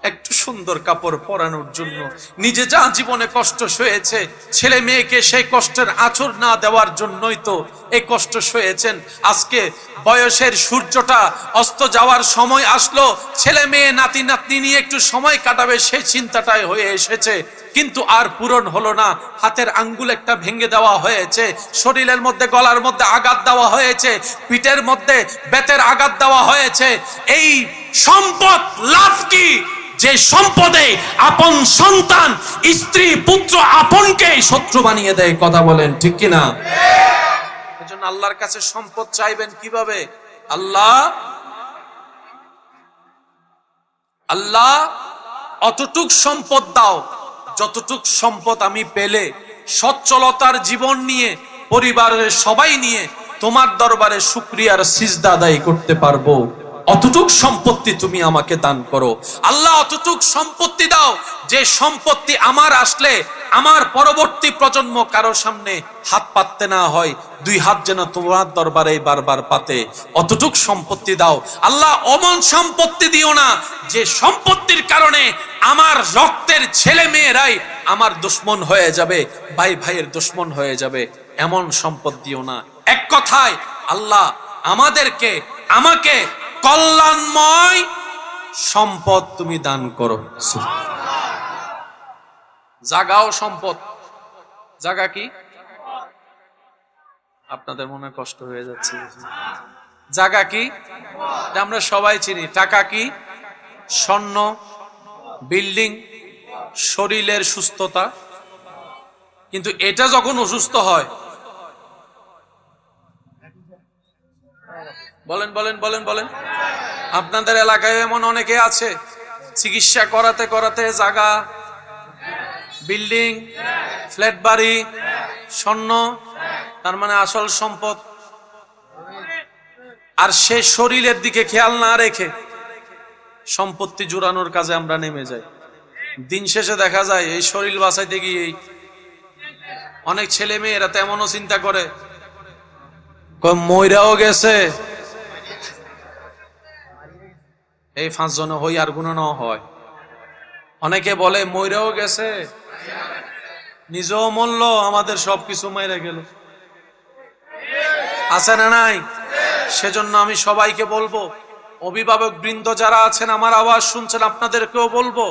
একটু সুন্দর কাপড় পরানোর জন্য। নিজে যা জীবনে কষ্ট সয়েছে, ছেলে মেয়েকে সেই কষ্টের আঁচড় না দেওয়ার জন্যই তো এই কষ্ট সয়েছেন। আজকে বয়সের সূর্যটা অস্ত যাওয়ার সময় আসলো, ছেলে মেয়ে নাতি নাতনি নিয়ে একটু সময় কাটাবে সেই চিন্তাটাই হয়ে এসেছে, কিন্তু আর পূরণ হলো না। হাতের আঙ্গুল একটা ভেঙে দেওয়া হয়েছে, শরীরের মধ্যে গলার মধ্যে আঘাত দেওয়া হয়েছে, পিঠের মধ্যে বেতের আঘাত দেওয়া হয়েছে। এই সম্পদ লাভ কি? যে সম্পদে আপন সন্তান, স্ত্রী, পুত্র আপনকে শত্রু বানিয়ে দেয়। কথা বলেন ঠিক কিনা? এজন্য আল্লাহর কাছে সম্পদ চাইবেন কিভাবে? আল্লাহ আল্লাহ অতটুক সম্পদ দাও যতটুক সম্পদ আমি পেলে সচ্ছলতার জীবন নিয়ে পরিবারের সবাই নিয়ে তোমার দরবারে শুকরিয়ার সিজদা আদায় করতে পারবো। অতটুক সম্পত্তি তুমি আমাকে দান করো। আল্লাহ অতটুক সম্পত্তি দাও যে সম্পত্তি আমার আসলে আমার পরবর্তী প্রজন্ম কারো সামনে হাত পাততে না হয়, 2 হাত যেন তোমার দরবারে বারবার পাতে। অতটুক সম্পত্তি দাও আল্লাহ। অমন সম্পত্তি দিও না যে সম্পত্তির কারণে আমার রক্তের ছেলে মেয়েরাই আমার দুশ্মন হয়ে যাবে, ভাই ভাইয়ের দুশ্মন হয়ে যাবে। এমন সম্পদ দিও না। এক কথায় আল্লাহ আমাকে কল্যাণময় সম্পদ তুমি দান করো। জাগাও সম্পদ। জাগা কি? আপনাদের মনে কষ্ট হয়ে যাচ্ছে। জাগা কি? আমরা সবাই চিনি। টাকা কি? স্বর্ণ, বিল্ডিং, শরীরের সুস্থতা। কিন্তু এটা যখন অসুস্থ হয়, বলেন বলেন বলেন বলেন, আপনাদের এলাকায় এমন অনেকে আছে চিকিৎসা করাতে করাতে জায়গা, বিল্ডিং, ফ্ল্যাট বাড়ি, স্বর্ণ, তার মানে আসল সম্পদ, আর সে শরীরের দিকে খেয়াল না রেখে সম্পত্তি জোড়ানোর কাজে আমরা নেমে যাই। দিন শেষে দেখা যায় এই শরীর বাঁচাইতে গিয়ে অনেক ছেলে মেয়েরা তেমনও চিন্তা করে মইরাও গেছে, এই 5 জন হই আর গুণানো হয়। অনেকে বলে মইরাও গেছে, নিজেও মরল, আমাদের সবকিছু মাইরা গেল। আছে না নাই? সেজন্য আমি সবাইকে বলবো, অভিভাবক বৃন্দ যারা আছেন আমার আওয়াজ শুনছেন, আপনাদেরকেও বলবো,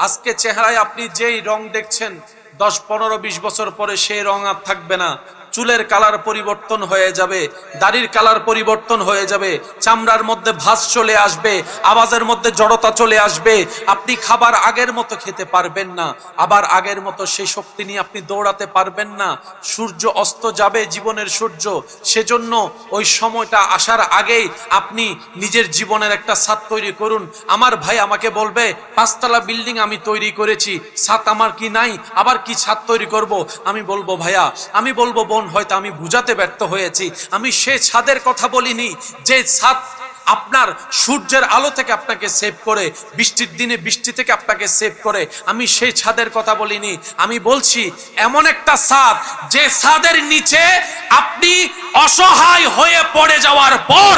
আজকে চেহারায় আপনি যেই রং দেখছেন 10, 15, 20 বছর পরে সেই রং আর থাকবে না। চুলের কালার পরিবর্তন হয়ে যাবে, দাড়ির কালার পরিবর্তন হয়ে যাবে, চামড়ার মধ্যে ভাঁজ চলে আসবে, আওয়াজের মধ্যে জড়তা চলে আসবে, আপনি খাবার আগের মতো খেতে পারবেন না, আবার আগের মতো সেই শক্তি নিয়ে আপনি দৌড়াতে পারবেন না। সূর্য অস্ত যাবে, জীবনের সূর্য, সেজন্য ওই সময়টা আসার আগেই আপনি নিজের জীবনের একটা ছাদ তৈরি করুন। আমার ভাই আমাকে বলবে 5 তলা বিল্ডিং আমি তৈরি করেছি, ছাদ আমার কি নাই, আবার কি ছাদ তৈরি করব? আমি বলবো ভাইয়া, আমি বলবো বোন, হয়তো আমি বুঝাতে ব্যর্থ হয়েছি, আমি সে ছাদের কথা বলিনি যে ছাদ আপনার সূর্যের আলো থেকে আপনাকে সেভ করে, বৃষ্টির দিনে বৃষ্টি থেকে আপনাকে সেভ করে, আমি সেই ছাদের কথা বলিনি। আমি বলছি এমন একটা ছাদ যে ছাদের নিচে আপনি অসহায় হয়ে পড়ে যাওয়ার পর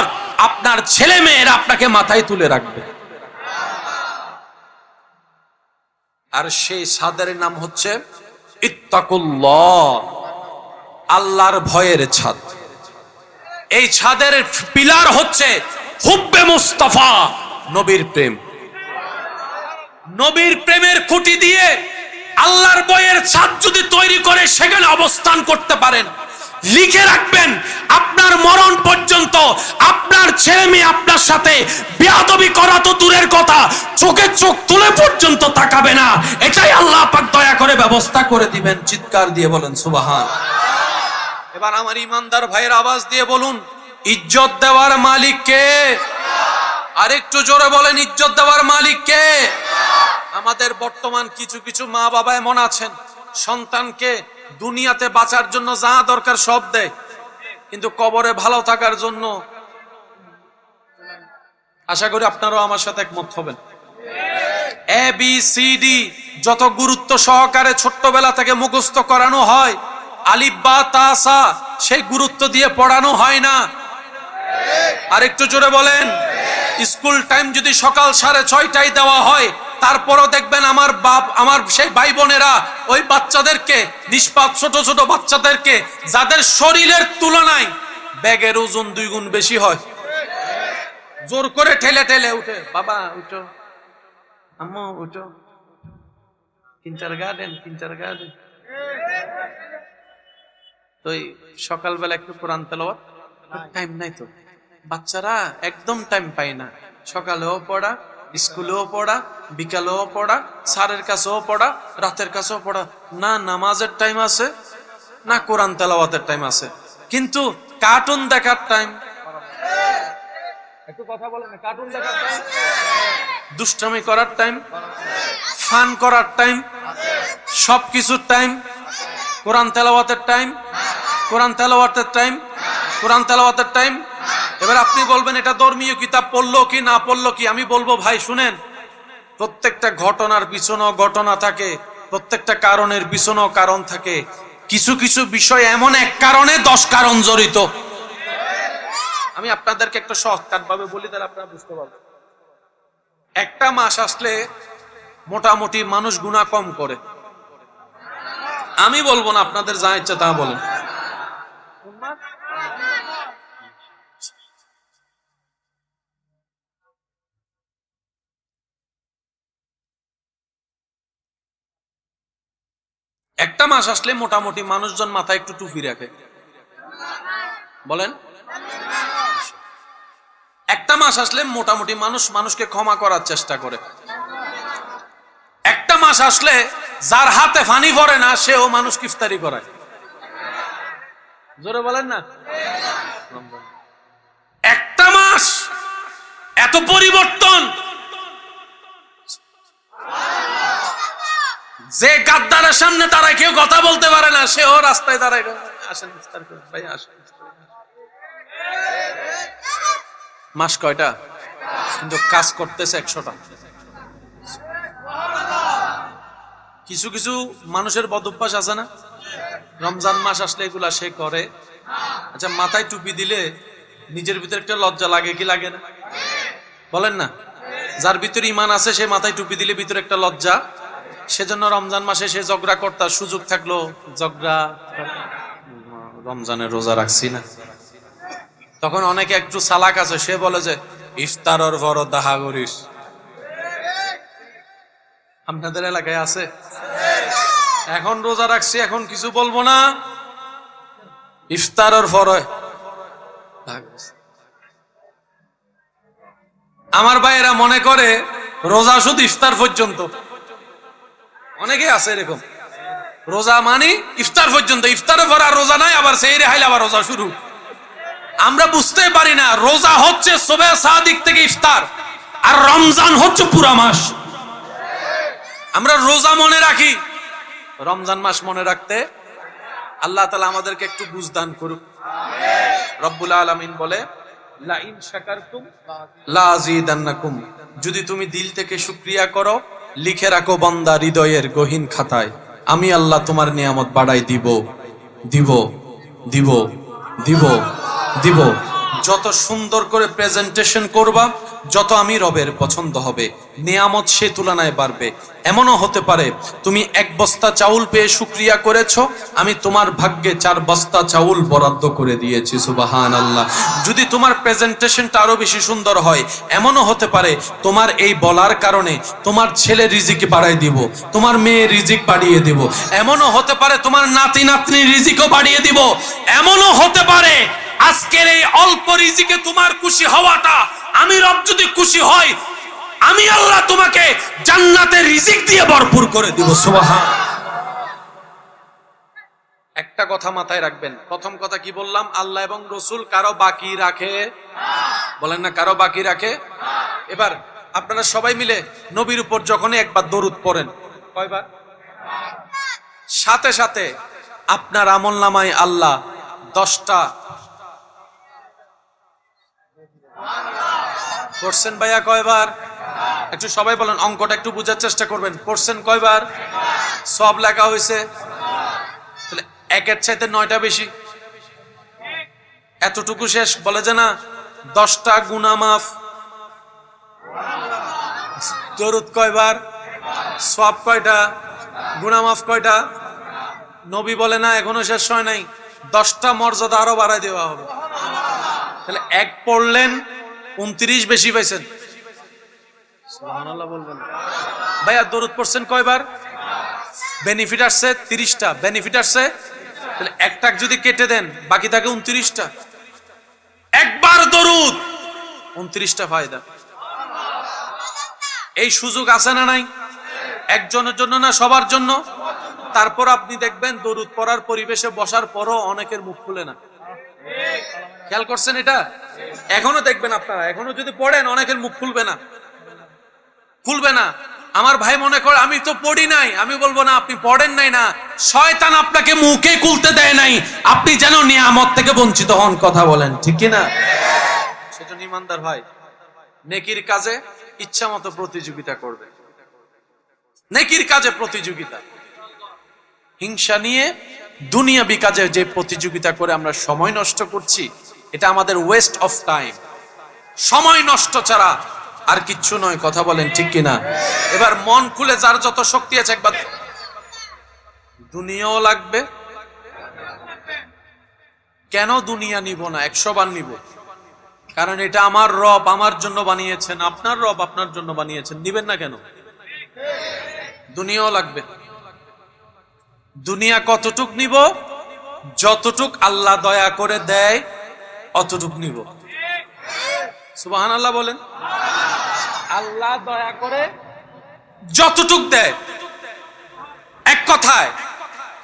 আপনার ছেলে মেয়েরা আপনাকে মাথায় তুলে রাখবে। আর সেই ছাদের নাম হচ্ছে ইত্তাকুল্লাহ, আল্লাহর ভয়ের ছাদ। এই ছাদের পিলার হচ্ছে হুব্বে মুস্তাফা, নবীর প্রেম। নবীর প্রেমের খুঁটি দিয়ে আল্লাহর ভয়ের ছাদ যদি তৈরি করে সেখানে অবস্থান করতে পারেন, লিখে রাখবেন আপনার মরণ পর্যন্ত আপনার ছেলে মেয়ে আপনার সাথে বেয়াদবি করা তো দূরের কথা, চোখে চোখ তুলে পর্যন্ত তাকাবে না। এটাই আল্লাহ পাক দয়া করে ব্যবস্থা করে দিবেন। চিৎকার দিয়ে বলেন সুবহান। এবার আমার ইমানদার ভাইয়ের আওয়াজ দিয়ে বলুন, ইজ্জত দেওয়ার মালিক কে? আরেকটু জোরে বলেন, ইজ্জত দেওয়ার মালিক কে? আমাদের বর্তমান কিছু কিছু মা বাবা এমন আছেন, সন্তানকে দুনিয়াতে বাঁচার জন্য যা দরকার সব দেয়, কিন্তু কবরে ভালো থাকার জন্য, আশা করি আপনারাও আমার সাথে একমত হবেন, ABCD যত গুরুত্ব সহকারে ছোট্টবেলা থেকে মুখস্থ করানো হয়, আলিফ বা তা সা সেই গুরুত্ব দিয়ে পড়ানো হয় না। আরেকটু জোরে বলেন, স্কুল টাইম যদি সকাল 6:30টায় দেওয়া হয়, তারপরও দেখবেন আমার বাপ, আমার সেই ভাই বোনেরা ওই বাচ্চাদেরকে, নিষ্পাপ ছোট ছোট বাচ্চাদেরকে, যাদের শরীরের তুলনায় ব্যাগের ওজন 2 গুণ বেশি হয়, জোর করে ঠেলে ঠেলে উঠে, বাবা উঠো, আম্মু উঠো, কিন্টারগার্টেন। তো সকালবেলা একটু কোরআন তেলাওয়াত, টাইম নাই তো, বাচ্চারা একদম টাইম পায় না। সকালেও পড়া, স্কুলেও পড়া, বিকালেও পড়া, স্যারের কাছেও পড়া, রাতের কাছেও পড়া, না নামাজের টাইম আছে না কোরআন তেলাওয়াতের টাইম আছে, কিন্তু কার্টুন দেখার টাইম, একটু কথা বলেন, কার্টুন দেখার টাইম, দুষ্টামি করার টাইম, ফান করার টাইম, সবকিছুর টাইম, কোরআন তেলাওয়াতের টাইম, কোরআন তেলাওয়াতের টাইম, কোরআন তেলাওয়াতের টাইম। এবার আপনি বলবেন এটা ধর্মীয় কিতাব পড়লো কি না পড়লো কি? আমি বলবো ভাই শুনেন, প্রত্যেকটা ঘটনার পিছনেও ঘটনা থাকে, প্রত্যেকটা কারণের পিছনেও কারণ থাকে। কিছু কিছু বিষয় এমন এক কারণে 10 কারণ জড়িত। আমি আপনাদেরকে একটা শর্টকাট ভাবে বলি, তাহলে আপনারা বুঝতে পারবেন। একটা মাস আসলে মোটামুটি মানুষ গুনাহ কম করে। আমি বলবো না, আপনাদের যা ইচ্ছা তা বলেন। একটা মাস আসলে মোটামুটি মানুষজন মাথায় একটু টুপি রাখে, বলেন। একটা মাস আসলে মোটামুটি মানুষ মানুষকে ক্ষমা করার চেষ্টা করে। একটা মাস আসলে যার হাতে ফানি পড়ে না সেও মানুষকে ইফতারি করায়। জোরে বলেন না। একটা মাস এত পরিবর্তন, যে গাদ্দারের সামনে দাঁড়ায় কেউ কথা বলতে পারে না, সেও রাস্তায় দাঁড়ায়, আসেন ইফতার করেন ভাই, আসেন। মাস কয়টা, কিন্তু কাজ করতেছে 100টা। কিছু কিছু মানুষের বদ অভ্যাস আছে না, রমজান মাস আসলে এগুলা সে করে। আচ্ছা, মাথায় টুপি দিলে নিজের ভিতরে একটা লজ্জা লাগে কি লাগে না, বলেন না? যার ভিতরে ঈমান আছে সে মাথায় টুপি দিলে ভিতরে একটা লজ্জা, সেজন্য রমজান মাসে সে ঝগড়া করতার সুযোগ থাকলো ঝগড়া, রমজানের রোজা রাখছি না। তখন অনেকে একটু চালাক আছে, সে বলে যে ইফতারের পর দেখা করিস। আপনাদের এলাকায় আছে? এখন রোজা রাখছি, এখন কিছু বলবো না, ইফতারের পরে আমার ভাইয়েরা মনে করে রোজা শুধু ইফতার পর্যন্ত। অনেকে আছে এরকম, রোজা মানে ইফতার পর্যন্ত, ইফতারের পর আর রোজা নাই, আবার সেই রেহাইলে আবার রোজা শুরু। আমরা বুঝতে পারি না রোজা হচ্ছে সুবহ সাদিক থেকে ইফতার, আর রমজান হচ্ছে পুরা মাস। আমরা রোজা মনে রাখি, রমজান মাস মনে রাখতে আল্লাহ তাআলা আমাদেরকে একটু বুঝদান করুক। রব্বুল আলামিন বলে লা ইন শাকারতুম লা আযীদান্নাকুম, যদি তুমি দিল থেকে শুকরিয়া করো, লিখে রাখো বান্দা হৃদয়ের গহীন খাতায়, আমি আল্লাহ তোমার নিয়ামত বাড়াই দিব দিব দিব দিব দিব। যত সুন্দর করে প্রেজেন্টেশন করবা, যত আমি রবের পছন্দ হবে, নিয়ামত সে তুলনায় বাড়বে। এমনও হতে পারে তুমি এক বস্তা চাউল পেয়ে শুকরিয়া করেছো, আমি তোমার ভাগ্যে 4 বস্তা চাউল বরাদ্দ করে দিয়েছি। সুবহানাল্লাহ। যদি তোমার প্রেজেন্টেশনটা আরো বেশি সুন্দর হয়, এমনও হতে পারে তোমার এই বলার কারণে তোমার ছেলে রিজিক বাড়াই দিব, তোমার মেয়ে রিজিক বাড়িয়ে দিব। এমনও হতে পারে তোমার নাতি নাতনি রিজিকও বাড়িয়ে দিব। এমনও হতে পারে আজকের এই অল্প রিজিকে তোমার খুশি হওয়াটা, আমি রব যদি খুশি হই, আমি আল্লাহ তোমাকে জান্নাতে রিজিক দিয়ে ভরপুর করে দিব। সুবহান। একটা কথা মাথায় রাখবেন, প্রথম কথা কি বললাম? আল্লাহ এবং রসুল কারো বাকি রাখে বলেন না, কারো বাকি রাখে। এবার আপনারা সবাই মিলে নবীর উপর যখনই একবার দরুদ পড়েন, কয়বার? সাথে সাথে আপনার আমলনামায় আল্লাহ 10টা পড়ছেন। ভাইয়া কয়বার? একটু সবাই বলেন, অঙ্কটা একটু বোঝার চেষ্টা করবেন। পড়ছেন কয়বার? সব লেখা হয়েছে, তাহলে 1-এর চাইতে 9টা বেশি। এতটুকু শেষ, বলে যে না 10টা গুনাহ মাফ। দরুদ কয়বার? সব কয়টা? গুনাহ মাফ কয়টা? নবী বলে না এখনো শেষ হয় নাই, 10টা মর্যাদা আরো বাড়ায় দেওয়া হবে। তাহলে 1 পড়লেন 29 বেশি পাইছেন। সুবহানাল্লাহ বলবেন। ভাইয়া দরুদ পড়ছেন কয়বার? বেনিফিট আসছে 30টা, বেনিফিট আসছে। তাহলে একটা যদি কেটে দেন বাকি থাকে 29টা। একবার দরুদ 29টা ফায়দা। এই সুযোগ আছে না নাই? একজনের জন্য না, সবার জন্য। তারপর আপনি দেখবেন দরুদ পড়ার পরিবেশে বসার পরও অনেকের মুখ খুলে না। খেয়াল করছেন এটা? এখনো দেখবেন আপনারা, এখনো যদি পড়েন অনেকের মুখ খুলবে না, খুলবে না। আমার ভাই মনে করে আমি তো পড়ি নাই, আমি বলবো না আপনি পড়েন নাই না, শয়তান আপনাকে মুখে খুলতে দেয় নাই, আপনি যেন নিয়ামত থেকে বঞ্চিত হন। কথা বলেন ঠিক কি না? সেজন্য ইমানদার ভাই নেকির কাজে ইচ্ছা মতো প্রতিযোগিতা করবে, নেকির কাজে প্রতিযোগিতা। হিংসা নিয়ে দুনিয়াবি কাজে যে প্রতিযোগিতা করে আমরা সময় নষ্ট করছি, এটা আমাদের ওয়েস্ট অফ টাইম, সময় নষ্ট ছাড়া আর কিচ্ছু নয়। কথা বলেন ঠিক কিনা? এবার মন খুলে যার যত শক্তি আছে একবার, দুনিয়াও লাগবে। কেন দুনিয়া নিব না? 100 বার নিব, কারণ এটা আমার রব আমার জন্য বানিয়েছেন, আপনার রব আপনার জন্য বানিয়েছেন। নিবেন না কেন? দুনিয়াও লাগবে। দুনিয়া কতটুক নিব? যতটুক আল্লাহ দয়া করে দেয় অতটুক নিব। সুবহানাল্লাহ বলেন। আল্লাহ দয়া করে যতটুক দেয়, এক কথায়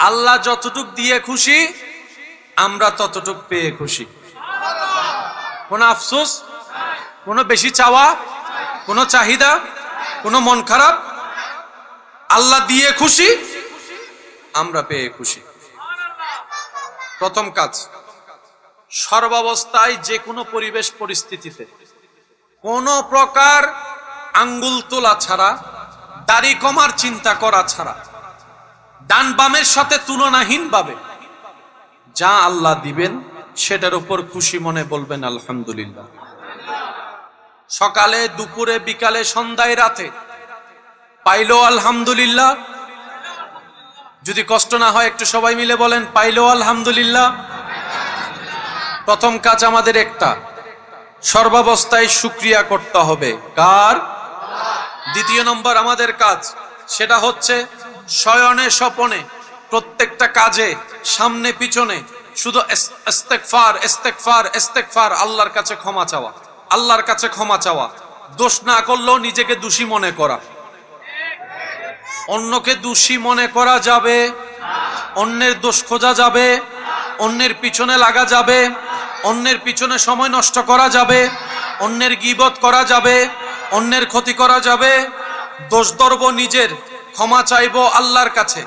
আল্লাহ যতটুক দিয়ে খুশি, আমরা ততটুক পেয়ে খুশি। কোনো আফসোস, কোনো বেশি চাওয়া, কোনো চাহিদা, কোনো মন খারাপ। আল্লাহ দিয়ে খুশি, আমরা পেয়ে খুশি। প্রথম কাজ, সর্বাবস্থায় যে কোনো পরিবেশ পরিস্থিতিতে কোনো প্রকার আঙ্গুল তোলা ছাড়া, দাড়ি কমার চিন্তা করা ছাড়া, ডান বামের সাথে তুলনাহীন ভাবে যা আল্লাহ দিবেন সেটার উপর খুশি মনে বলবেন আলহামদুলিল্লাহ। সকালে, দুপুরে, বিকালে, সন্ধ্যায়, রাতে পাইলো আলহামদুলিল্লাহ। যদি কষ্ট না হয় একটু সবাই মিলে বলেন পাইলো আলহামদুলিল্লাহ। প্রথম কাজ আমাদের একটা, সর্বাবস্থায় শুকরিয়া করতে হবে। কার? দ্বিতীয় নম্বর আমাদের কাজ, সেটা হচ্ছে শয়নে স্বপনে প্রত্যেকটা কাজে, সামনে পিছনে শুধু ইস্তেগফার ইস্তেগফার ইস্তেগফার, আল্লাহর কাছে ক্ষমা চাওয়া, আল্লাহর কাছে ক্ষমা চাওয়া। দোষ না করলেও নিজেকে দোষী মনে করা। অন্যকে দোষী মনে করা যাবে, অন্যের দোষ খোঁজা যাবে, অন্যের পিছনে লাগা যাবে, অন্যের পিছনে সময় নষ্ট করা যাবে, অন্যের গীবত করা যাবে, অন্যের ক্ষতি করা যাবে। দোষ ধরবো নিজের, ক্ষমা চাইবো আল্লাহর কাছে।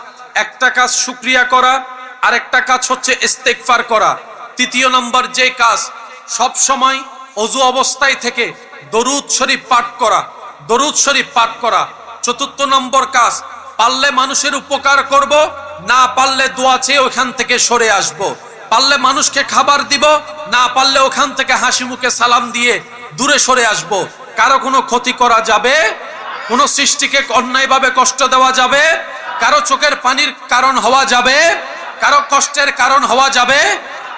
একটা কাজ শুকরিয়া করা, আর একটা কাজ হচ্ছে ইস্তেগফার করা। তৃতীয় নম্বর যে কাজ, সব সময় অজু অবস্থায় থেকে দরুদ শরীফ পাঠ করা, দরুদ শরীফ পাঠ করা। চতুর্থ নম্বর কাজ, পারলে মানুষের উপকার করব, না পারলে দোয়া চেয়ে ওখান থেকে সরে আসব। পারলে মানুষকে খাবার দিব, না পারলে ওখান থেকে হাসি মুখে সালাম দিয়ে দূরে সরে আসব। কারো কোনো ক্ষতি করা যাবে, কোনো সৃষ্টিকে অন্যায়ভাবে কষ্ট দেওয়া যাবে, কারো চোখের পানির কারণ হওয়া যাবে, কারো কষ্টের কারণ হওয়া যাবে।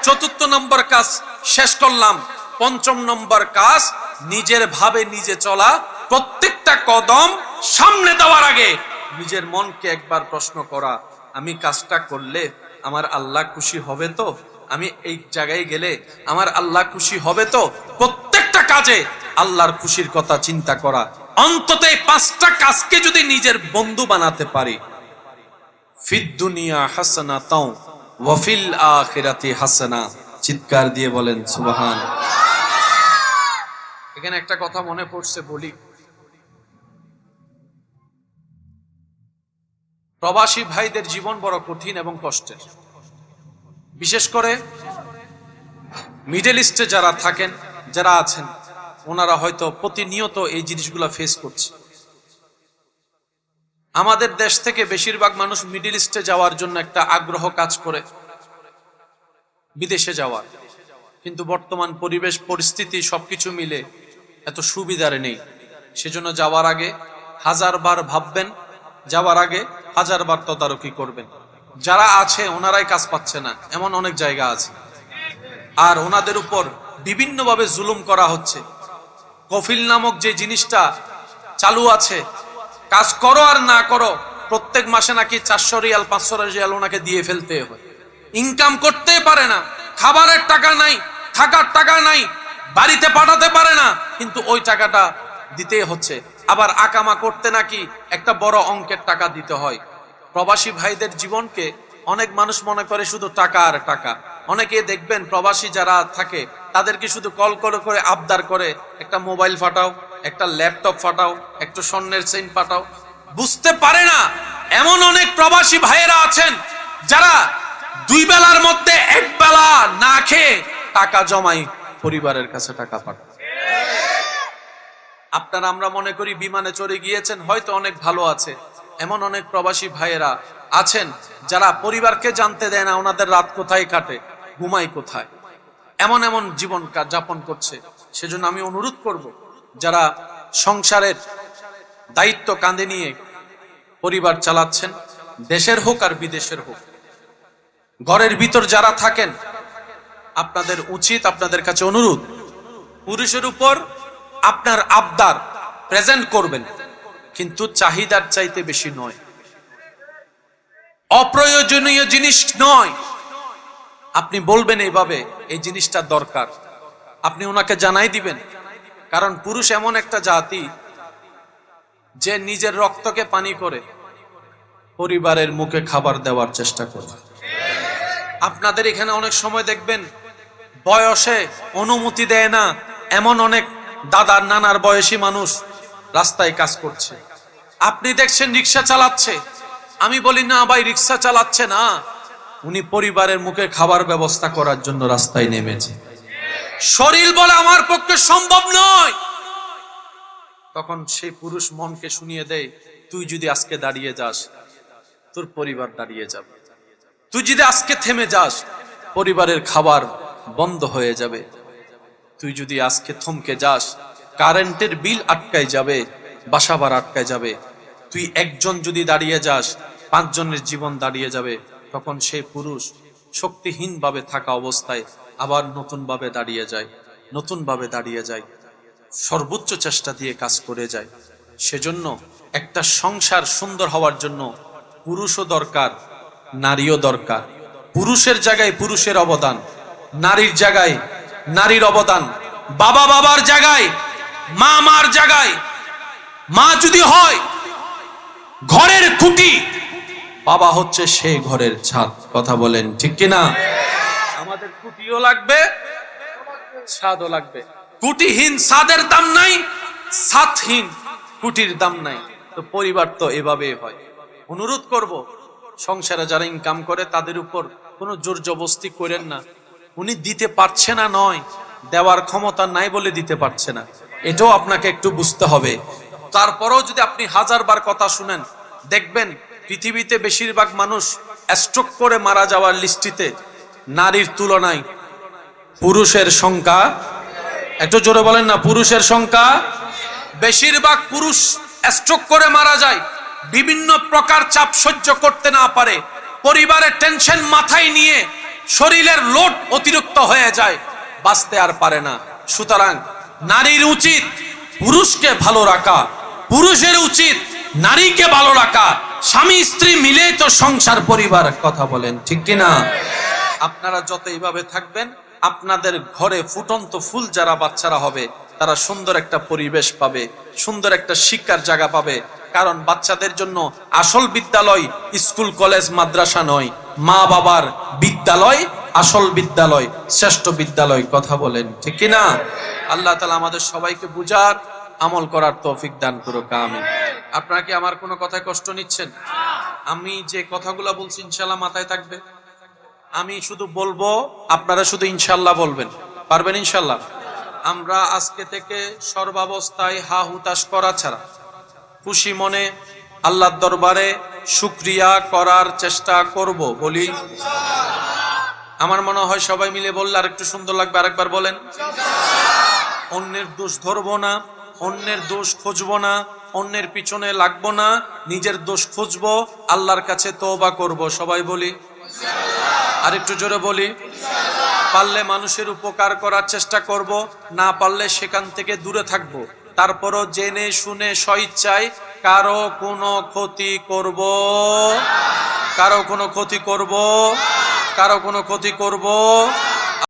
চতুর্থ নম্বর কাজ শেষ করলাম। পঞ্চম নম্বর কাজ, নিজের ভাবে নিজে চলা। প্রত্যেকটা কদম সামনে দেওয়ার আগে নিজের মনকে একবার প্রশ্ন করা, আমি কাজটা করলে আমার আল্লাহ খুশি হবে তো? আমি এই জায়গায় গেলে আমার আল্লাহ খুশি হবে তো? প্রত্যেকটা কাজে আল্লাহর খুশির কথা চিন্তা করা। অন্তত এই পাঁচটা কাজকে যদি নিজের বন্ধু বানাতে পারি, ফিদ দুনিয়া হাসানাতাও ওয়া ফিল আখিরাতি হাসানা। চিৎকার দিয়ে বলেন সুবহান। এখানে একটা কথা মনে পড়ছে, বলি। প্রবাসী ভাইদের জীবন বড় কঠিন এবং কষ্টের। বিশেষ করে মিডল ইস্টে যারা থাকেন, যারা আছেন, ওনারা হয়তো প্রতিনিয়ত এই জিনিসগুলো ফেস করছে। আমাদের দেশ থেকে বেশিরভাগ মানুষ মিডল ইস্টে যাওয়ার জন্য একটা আগ্রহ কাজ করে, বিদেশে যাওয়ার। কিন্তু বর্তমান পরিবেশ পরিস্থিতি সবকিছু মিলে এত সুবিধার নেই। সেজন্য যাওয়ার আগে হাজারবার ভাববেন, যাওয়ার আগে হাজারবার তদারকি করবেন। যারা আছে ওনারাই কাজ পাচ্ছে না, এমন অনেক জায়গা আছে। আর ওনাদের উপর বিভিন্নভাবে জুলুম করা হচ্ছে। কফিল নামক যে জিনিসটা চালু আছে, কাজ করো আর না করো, প্রত্যেক মাসে নাকি 400 রিয়াল 500 রিয়াল ওনাকে দিয়ে ফেলতে হয়। ইনকাম করতে পারে না, খাবারের টাকা নাই, থাকার টাকা নাই, বাড়িতে পাঠাতে পারে না, কিন্তু ওই টাকাটা দিতে হচ্ছে। আবার আকামা করতে নাকি একটা বড় অঙ্কের টাকা দিতে হয়। প্রবাসী ভাইদের জীবনকে অনেক মানুষ মনে করে শুধু টাকা আর টাকা। অনেকে দেখবেন প্রবাসী যারা থাকে তাদেরকে শুধু কল করে করে আবদার করে, একটা মোবাইল ফাটাও, একটা ল্যাপটপ ফাটাও, একটু স্বর্ণের চেইন পাঠাও। বুঝতে পারে না এমন অনেক প্রবাসী ভাইয়েরা আছেন যারা 2 বেলার মধ্যে 1 বেলা না খেয়ে টাকা জমাই পরিবারের কাছে টাকা পাঠায়। আপনারা আমরা মনে করি বিমানে চড়ে গিয়েছেন, হয়তো অনেক ভালো আছে। এমন অনেক প্রবাসী ভাইয়েরা আছেন যারা পরিবারকে জানতে দেয় না ওনাদের রাত কোথায় কাটে, ঘুমাই কোথায়। এমন এমন জীবন যাপন করছে। সেজন্য আমি অনুরোধ করব, যারা সংসারের দায়িত্ব কাঁধে নিয়ে পরিবার চালাচ্ছেন, দেশের হোক আর বিদেশের হোক, ঘরের ভিতর যারা থাকেন, আপনাদের উচিত, আপনাদের কাছে অনুরোধ, পুরুষের উপর আপনার আবদার প্রেজেন্ট করবেন, কিন্তু চাহিদার চাইতে বেশি নয়, অপ্রয়োজনীয় জিনিস নয়। আপনি বলবেন এইভাবে, এই জিনিসটা দরকার, আপনি ওনাকে জানাই দিবেন। কারণ পুরুষ এমন একটা জাতি যে নিজের রক্তকে পানি করে পরিবারের মুখে খাবার দেওয়ার চেষ্টা করে। আপনাদের এখানে অনেক সময় দেখবেন বয়সে অনুমতি দেয় না এমন অনেক দাদার নানার বয়সী মানুষ রাস্তায় কাজ করছে। আপনি দেখছেন রিক্সা চালাচ্ছে, আমি বলি না ভাই রিক্সা চালাচ্ছে না, উনি পরিবারের মুখে খাবার ব্যবস্থা করার জন্য রাস্তায় নেমেছে। শরীর বলে আমার পক্ষে সম্ভব নয়। তখন সেই পুরুষ মনকে শুনিয়ে দেয়, তুই যদি আজকে দাঁড়িয়ে যাস তোর পরিবার দাঁড়িয়ে যাবে, তুই যদি আজকে থেমে যাস পরিবারের খাবার বন্ধ হয়ে যাবে, তুই যদি আজকে থমকে যাস কারেন্টের বিল আটকায় যাবে, বাসা ভাড়া আটকায় যাবে, তুই একজন যদি দাঁড়িয়ে যাস 5 জনের জীবন দাঁড়িয়ে যাবে। তখন সেই পুরুষ শক্তিহীন ভাবে থাকা অবস্থায় আবার নতুন ভাবে দাঁড়িয়ে যায়, নতুন ভাবে দাঁড়িয়ে যায়, সর্বোচ্চ চেষ্টা দিয়ে কাজ করে যায়। সেজন্য একটা সংসার সুন্দর হওয়ার জন্য পুরুষও দরকার, নারীও দরকার। পুরুষের জায়গায় পুরুষের অবদান, নারীর জায়গায় নারীর অবদান, বাবা বাবার জায়গায় মা মার জায়গায়। মা যদি হয় ঘরের খুঁটি, বাবা হচ্ছে সেই ঘরের ছাদ। কথা বলেন ঠিক কিনা? আমাদের খুঁটিও লাগবে, ছাদও লাগবে। খুঁটিহীন ছাদের দাম নাই, ছাদহীন খুঁটির দাম নাই। তো পরিবার তো এভাবেই হয়। অনুরোধ করব, সংসারে যারা ইনকাম করে তাদের উপর কোনো জোর জবরদস্তি করেন না। উনি দিতে পারছে না নয়, দেওয়ার ক্ষমতা নাই বলে দিতে পারছে না, এটাও আপনাকে একটু বুঝতে হবে। তারপরেও যদি আপনি হাজারবার কথা শুনেন, দেখবেন পৃথিবীতে বেশিরভাগ মানুষ স্ট্রোক করে মারা যাওয়ার লিস্টিতে নারীর তুলনায় পুরুষের সংখ্যা, একটু জোরে বলেন না, পুরুষের সংখ্যা। বেশিরভাগ পুরুষ স্ট্রোক করে মারা যায়, বিভিন্ন প্রকার চাপ সহ্য করতে না পারে, পরিবারের টেনশন মাথায় নিয়ে শরীরের লোড অতিরিক্ত হয়ে যায়, বাঁচতে আর পারে না। সুতরাং নারীর উচিত পুরুষকে ভালো রাখা, পুরুষের উচিত নারীকে ভালো রাখা। স্বামী স্ত্রী মিলে তো সংসার পরিবার। কথা বলেন ঠিক কিনা? আপনারা যত এইভাবে থাকবেন, আপনাদের ঘরে ফুটন্ত ফুল যারা বাচ্চারা হবে, তারা সুন্দর একটা পরিবেশ পাবে, সুন্দর একটা শিক্ষার জায়গা পাবে। কারণ বাচ্চাদের জন্য আসল বিদ্যালয় স্কুল কলেজ মাদ্রাসা নয়, মা বাবার বিদ্যালয় আসল বিদ্যালয়, শ্রেষ্ঠ বিদ্যালয়। কথা বলেন ঠিক কিনা? আল্লাহ তাআলা আমাদের সবাইকে বুঝার, আমল করার তৌফিক দান করুক, আমিন। আপনারা কি আমার কোনো কথায় কষ্ট নিচ্ছেন? আমি যে কথাগুলো বলছি ইনশাআল্লাহ মাথায় থাকবে। আমি শুধু বলবো, আপনারা শুধু ইনশাআল্লাহ বলবেন। পারবেন ইনশাআল্লাহ? আমরা আজকে থেকে সর্বাবস্থায় হা হুতাশ করা ছাড়া খুশি মনে আল্লাহর দরবারে শুকরিয়া করার চেষ্টা করব। বলি আমার মনে হয় সবাই মিলে বললে আর একটু সুন্দর লাগবে। আরেকবার বলেন। অন্যের দোষ ধরবো না, অন্যের দোষ খুঁজবো না, অন্যের পিছনে লাগবো না, নিজের দোষ খুঁজবো, আল্লাহর কাছে তওবা করব। সবাই বলি আর একটু জোরে বলি। পারলে মানুষের উপকার করার চেষ্টা করব, না পারলে সেখান থেকে দূরে থাকবো। তারপরও জেনে শুনে স্বইচ্ছায় কারো কোনো ক্ষতি করব, কারো কোনো ক্ষতি করব, কারো কোনো ক্ষতি করব